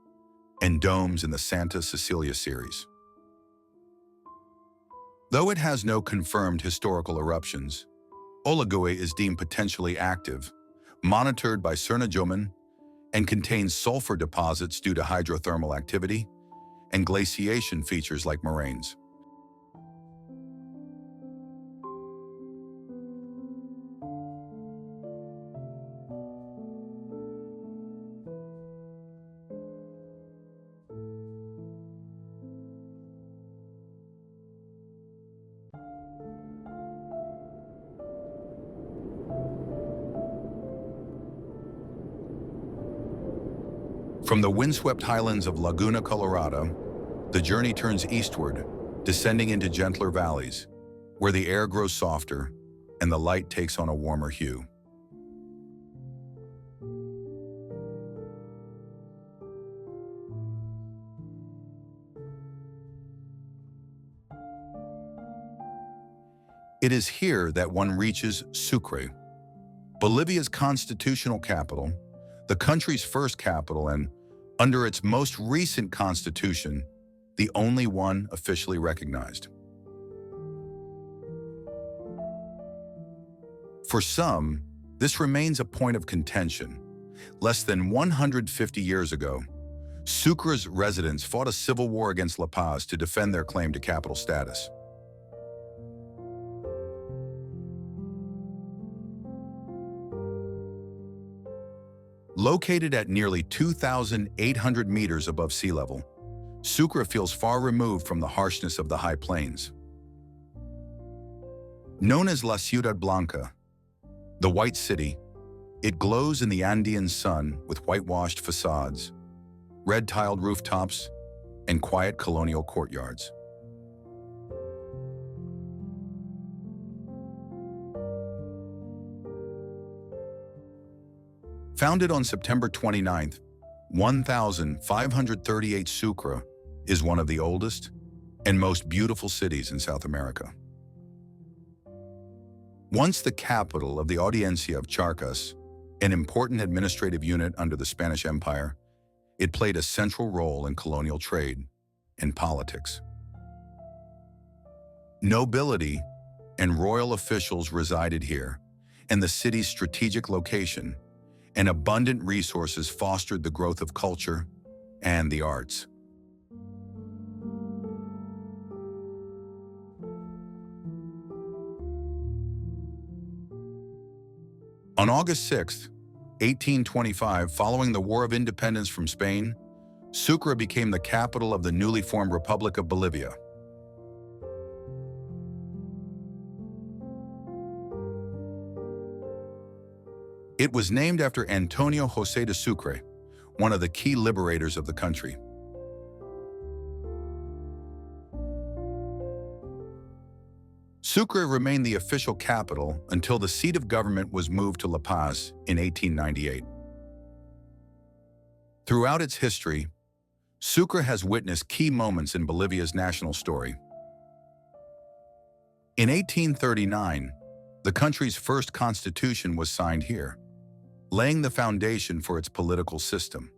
and domes in the Santa Cecilia series. Though it has no confirmed historical eruptions, Olague is deemed potentially active, monitored by Cernajoman, and contains sulfur deposits due to hydrothermal activity and glaciation features like moraines. From the windswept highlands of Laguna Colorada, the journey turns eastward, descending into gentler valleys, where the air grows softer and the light takes on a warmer hue. It is here that one reaches Sucre, Bolivia's constitutional capital, the country's first capital, and, under its most recent constitution, the only one officially recognized. For some, this remains a point of contention. Less than 150 years ago, Sucre's residents fought a civil war against La Paz to defend their claim to capital status. Located at nearly 2,800 meters above sea level, Sucre feels far removed from the harshness of the high plains. Known as La Ciudad Blanca, the White City, it glows in the Andean sun with whitewashed facades, red-tiled rooftops, and quiet colonial courtyards. Founded on September 29, 1538, Sucre is one of the oldest and most beautiful cities in South America. Once the capital of the Audiencia of Charcas, an important administrative unit under the Spanish Empire, it played a central role in colonial trade and politics. Nobility and royal officials resided here, and the city's strategic location and abundant resources fostered the growth of culture and the arts. On August 6, 1825, following the War of Independence from Spain, Sucre became the capital of the newly formed Republic of Bolivia. It was named after Antonio José de Sucre, one of the key liberators of the country. Sucre remained the official capital until the seat of government was moved to La Paz in 1898. Throughout its history, Sucre has witnessed key moments in Bolivia's national story. In 1839, the country's first constitution was signed here, laying the foundation for its political system.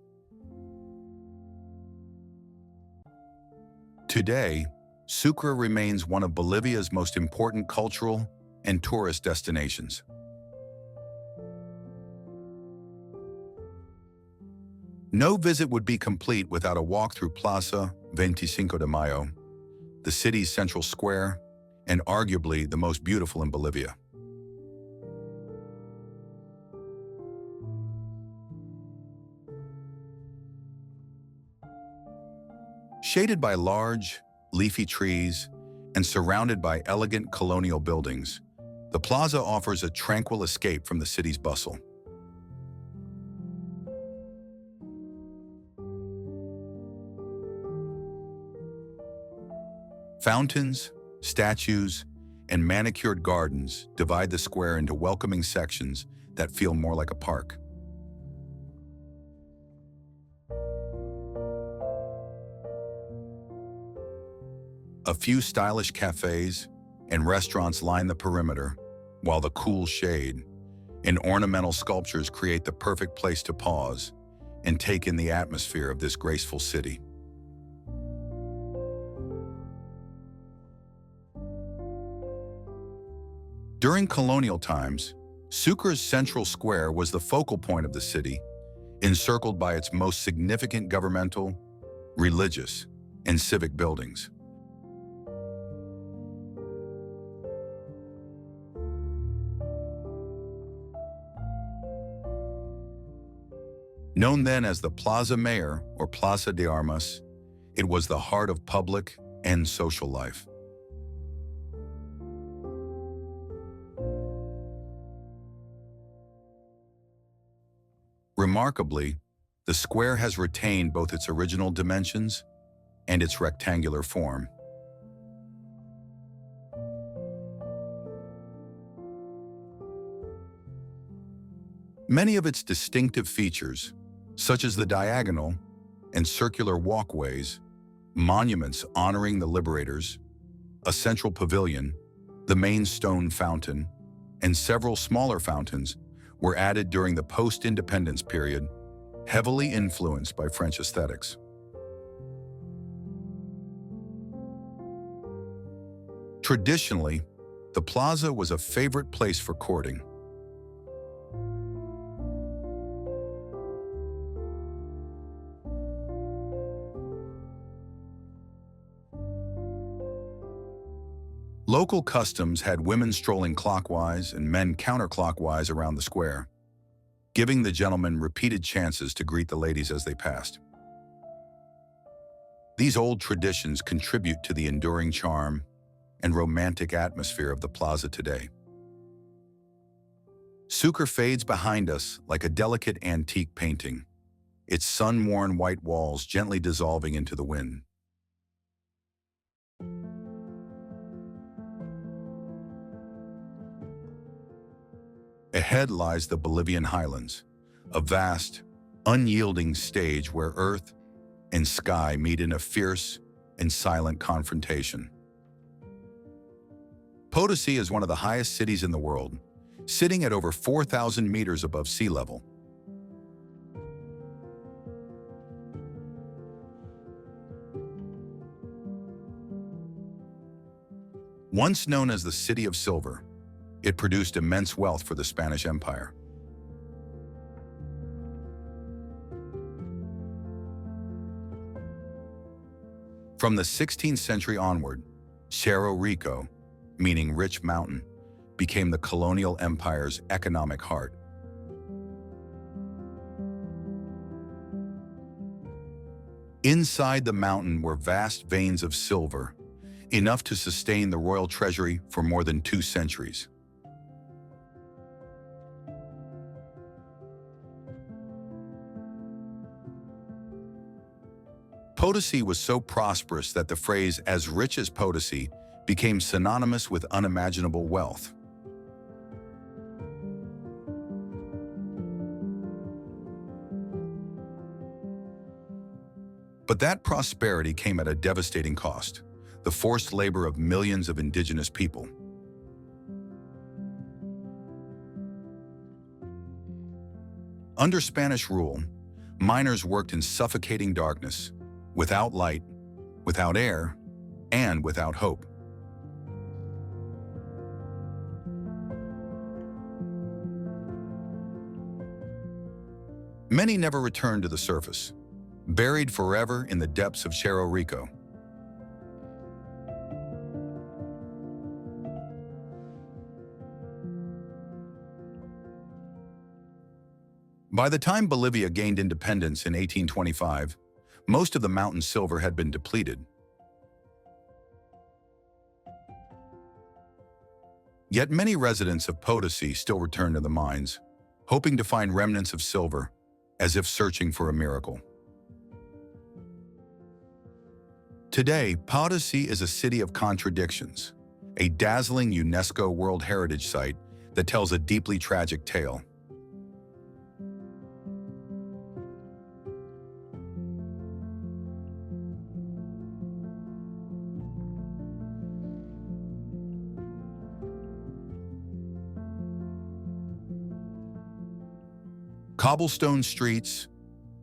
Today, Sucre remains one of Bolivia's most important cultural and tourist destinations. No visit would be complete without a walk through Plaza 25 de Mayo, the city's central square, and arguably the most beautiful in Bolivia. Shaded by large, leafy trees and surrounded by elegant colonial buildings, the plaza offers a tranquil escape from the city's bustle. Fountains, statues, and manicured gardens divide the square into welcoming sections that feel more like a park. A few stylish cafes and restaurants line the perimeter, while the cool shade and ornamental sculptures create the perfect place to pause and take in the atmosphere of this graceful city. During colonial times, Sucre's central square was the focal point of the city, encircled by its most significant governmental, religious, and civic buildings. Known then as the Plaza Mayor or Plaza de Armas, it was the heart of public and social life. Remarkably, the square has retained both its original dimensions and its rectangular form. Many of its distinctive features, such as the diagonal and circular walkways, monuments honoring the liberators, a central pavilion, the main stone fountain, and several smaller fountains, were added during the post-independence period, heavily influenced by French aesthetics. Traditionally, the plaza was a favorite place for courting. Local customs had women strolling clockwise and men counterclockwise around the square, giving the gentlemen repeated chances to greet the ladies as they passed. These old traditions contribute to the enduring charm and romantic atmosphere of the plaza today. Sucre fades behind us like a delicate antique painting, its sun-worn white walls gently dissolving into the wind. Ahead lies the Bolivian highlands, a vast, unyielding stage where earth and sky meet in a fierce and silent confrontation. Potosi is one of the highest cities in the world, sitting at over 4,000 meters above sea level. Once known as the City of Silver, it produced immense wealth for the Spanish Empire. From the 16th century onward, Cerro Rico, meaning rich mountain, became the colonial empire's economic heart. Inside the mountain were vast veins of silver, enough to sustain the royal treasury for more than 2 centuries. Potosi was so prosperous that the phrase "as rich as Potosi" became synonymous with unimaginable wealth. But that prosperity came at a devastating cost: the forced labor of millions of indigenous people. Under Spanish rule, miners worked in suffocating darkness, without light, without air, and without hope. Many never returned to the surface, buried forever in the depths of Cerro Rico. By the time Bolivia gained independence in 1825, most of the mountain silver had been depleted. Yet many residents of Potosi still return to the mines, hoping to find remnants of silver, as if searching for a miracle. Today, Potosi is a city of contradictions, a dazzling UNESCO World Heritage Site that tells a deeply tragic tale. Cobblestone streets,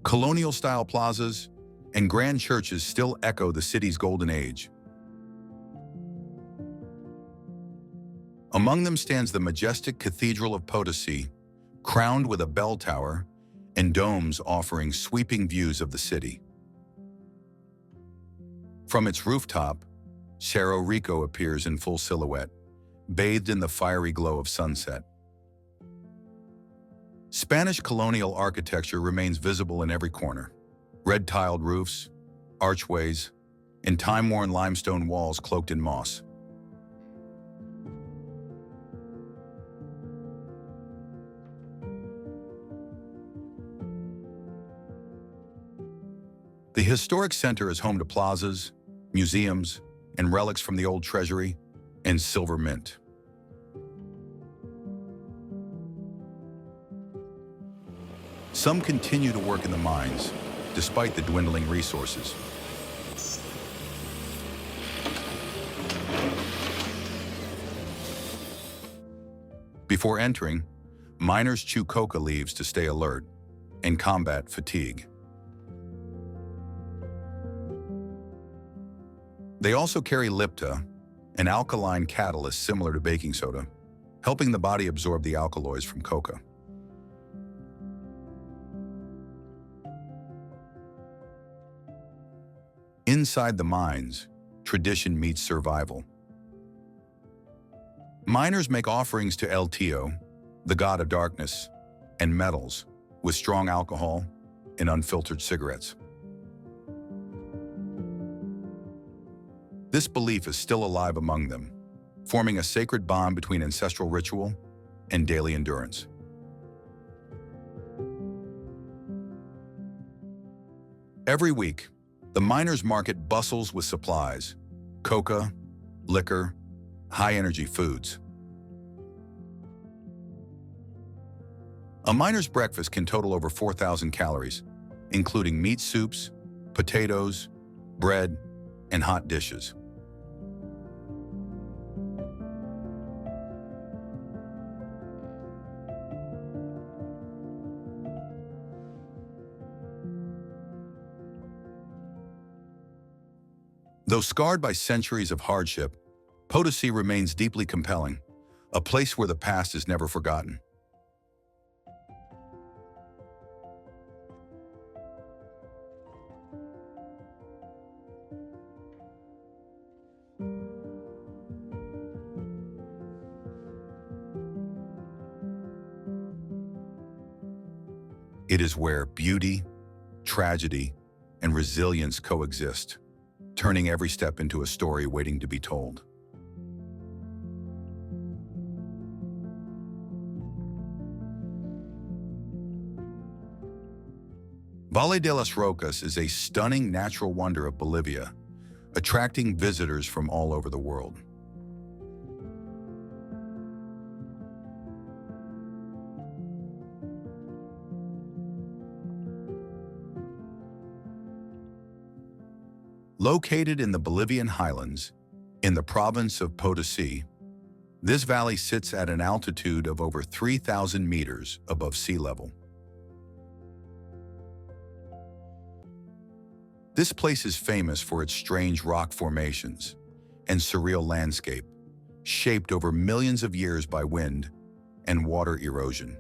colonial-style plazas, and grand churches still echo the city's golden age. Among them stands the majestic Cathedral of Potosi, crowned with a bell tower and domes offering sweeping views of the city. From its rooftop, Cerro Rico appears in full silhouette, bathed in the fiery glow of sunset. Spanish colonial architecture remains visible in every corner: red-tiled roofs, archways, and time-worn limestone walls cloaked in moss. The historic center is home to plazas, museums, and relics from the old treasury and silver mint. Some continue to work in the mines, despite the dwindling resources. Before entering, miners chew coca leaves to stay alert and combat fatigue. They also carry lipta, an alkaline catalyst similar to baking soda, helping the body absorb the alkaloids from coca. Inside the mines, tradition meets survival. Miners make offerings to El Tío, the god of darkness, and metals, with strong alcohol and unfiltered cigarettes. This belief is still alive among them, forming a sacred bond between ancestral ritual and daily endurance. Every week, the miners' market bustles with supplies: coca, liquor, high-energy foods. A miner's breakfast can total over 4,000 calories, including meat soups, potatoes, bread, and hot dishes. Though scarred by centuries of hardship, Potosí remains deeply compelling, a place where the past is never forgotten. It is where beauty, tragedy, and resilience coexist, turning every step into a story waiting to be told. Valle de las Rocas is a stunning natural wonder of Bolivia, attracting visitors from all over the world. Located in the Bolivian highlands, in the province of Potosí, this valley sits at an altitude of over 3,000 meters above sea level. This place is famous for its strange rock formations and surreal landscape, shaped over millions of years by wind and water erosion.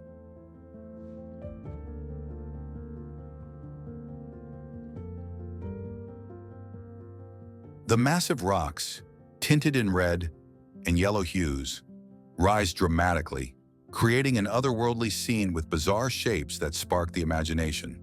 The massive rocks, tinted in red and yellow hues, rise dramatically, creating an otherworldly scene with bizarre shapes that spark the imagination.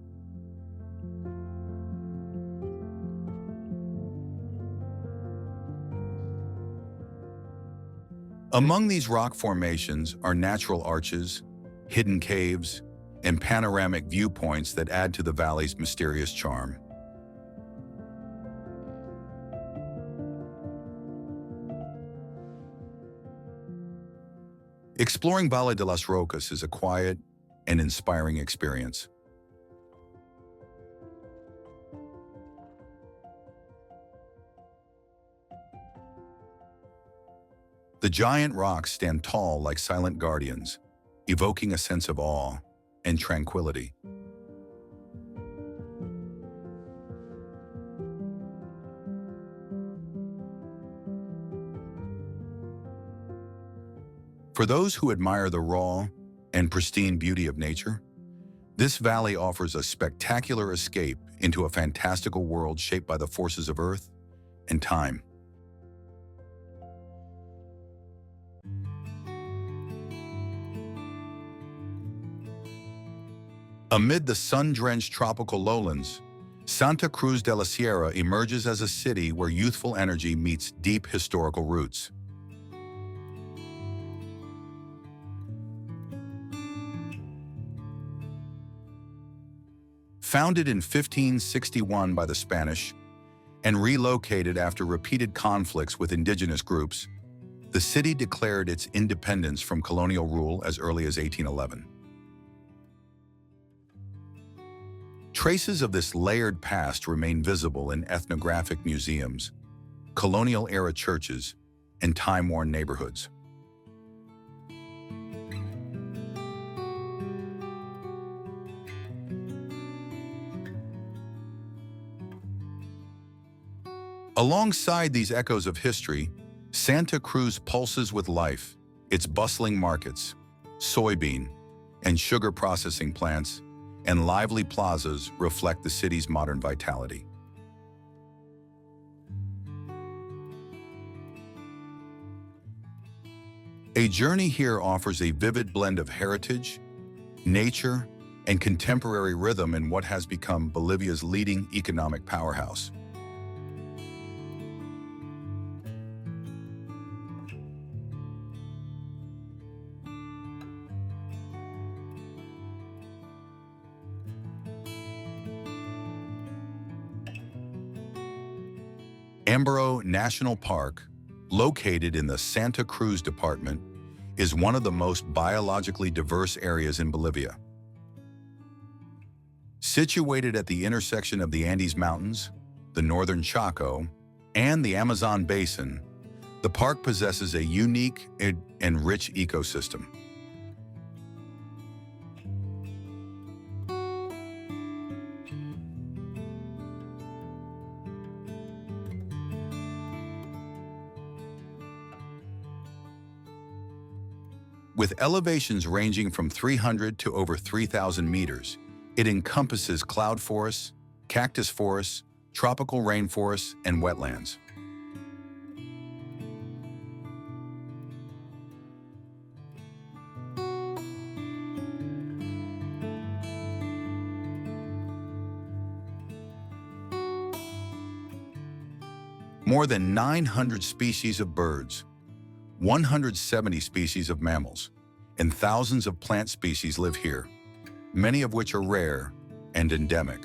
Among these rock formations are natural arches, hidden caves, and panoramic viewpoints that add to the valley's mysterious charm. Exploring Valle de las Rocas is a quiet and inspiring experience. The giant rocks stand tall like silent guardians, evoking a sense of awe and tranquility. For those who admire the raw and pristine beauty of nature, this valley offers a spectacular escape into a fantastical world shaped by the forces of earth and time. Amid the sun-drenched tropical lowlands, Santa Cruz de la Sierra emerges as a city where youthful energy meets deep historical roots. Founded in 1561 by the Spanish and relocated after repeated conflicts with indigenous groups, the city declared its independence from colonial rule as early as 1811. Traces of this layered past remain visible in ethnographic museums, colonial-era churches, and time-worn neighborhoods. Alongside these echoes of history, Santa Cruz pulses with life. Its bustling markets, soybean and sugar processing plants, and lively plazas reflect the city's modern vitality. A journey here offers a vivid blend of heritage, nature, and contemporary rhythm in what has become Bolivia's leading economic powerhouse. Ambaro National Park, located in the Santa Cruz department, is one of the most biologically diverse areas in Bolivia. Situated at the intersection of the Andes Mountains, the northern Chaco, and the Amazon Basin, the park possesses a unique and rich ecosystem. With elevations ranging from 300 to over 3,000 meters, it encompasses cloud forests, cactus forests, tropical rainforests, and wetlands. More than 900 species of birds, 170 species of mammals, and thousands of plant species live here, many of which are rare and endemic.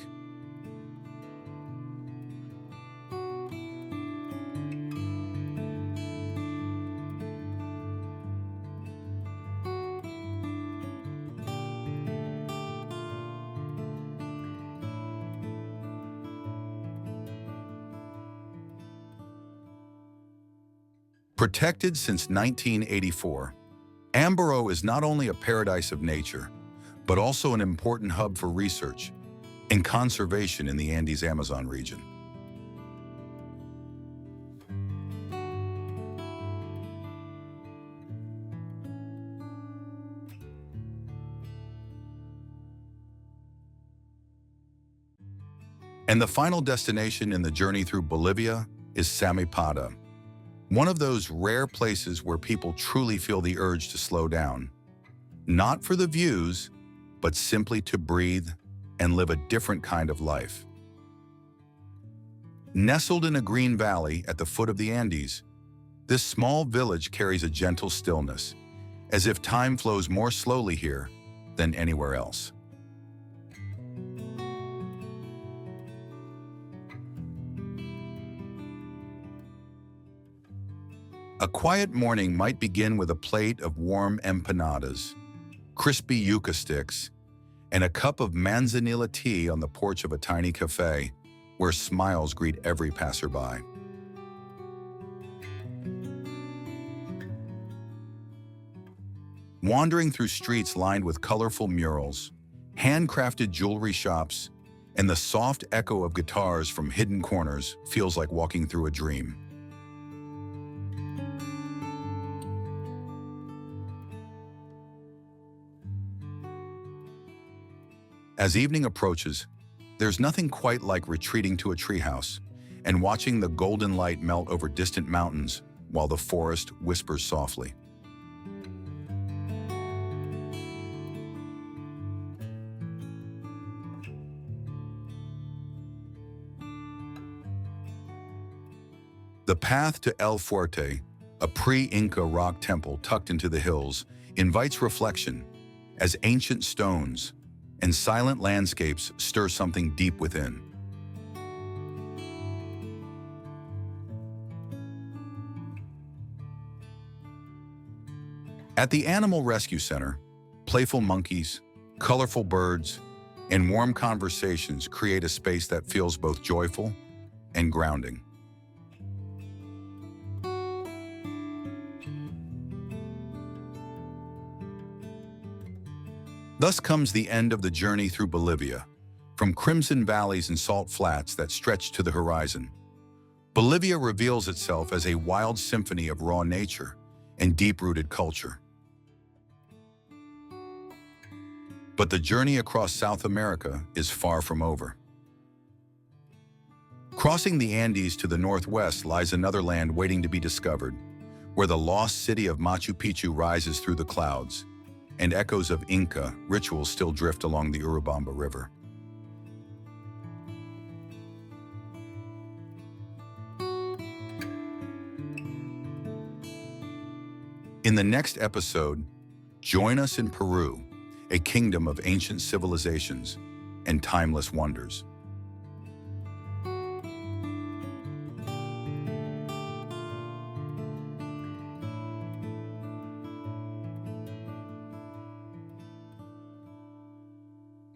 Protected since 1984, Ambaro is not only a paradise of nature, but also an important hub for research and conservation in the Andes Amazon region. And the final destination in the journey through Bolivia is Samipada, one of those rare places where people truly feel the urge to slow down, not for the views, but simply to breathe and live a different kind of life. Nestled in a green valley at the foot of the Andes, this small village carries a gentle stillness, as if time flows more slowly here than anywhere else. A quiet morning might begin with a plate of warm empanadas, crispy yuca sticks, and a cup of manzanilla tea on the porch of a tiny cafe where smiles greet every passerby. Wandering through streets lined with colorful murals, handcrafted jewelry shops, and the soft echo of guitars from hidden corners feels like walking through a dream. As evening approaches, there's nothing quite like retreating to a treehouse and watching the golden light melt over distant mountains while the forest whispers softly. The path to El Fuerte, a pre-Inca rock temple tucked into the hills, invites reflection as ancient stones, and silent landscapes stir something deep within. At the Animal Rescue Center, playful monkeys, colorful birds, and warm conversations create a space that feels both joyful and grounding. Thus comes the end of the journey through Bolivia, from crimson valleys and salt flats that stretch to the horizon. Bolivia reveals itself as a wild symphony of raw nature and deep-rooted culture. But the journey across South America is far from over. Crossing the Andes to the northwest lies another land waiting to be discovered, where the lost city of Machu Picchu rises through the clouds, and echoes of Inca rituals still drift along the Urubamba River. In the next episode, join us in Peru, a kingdom of ancient civilizations and timeless wonders.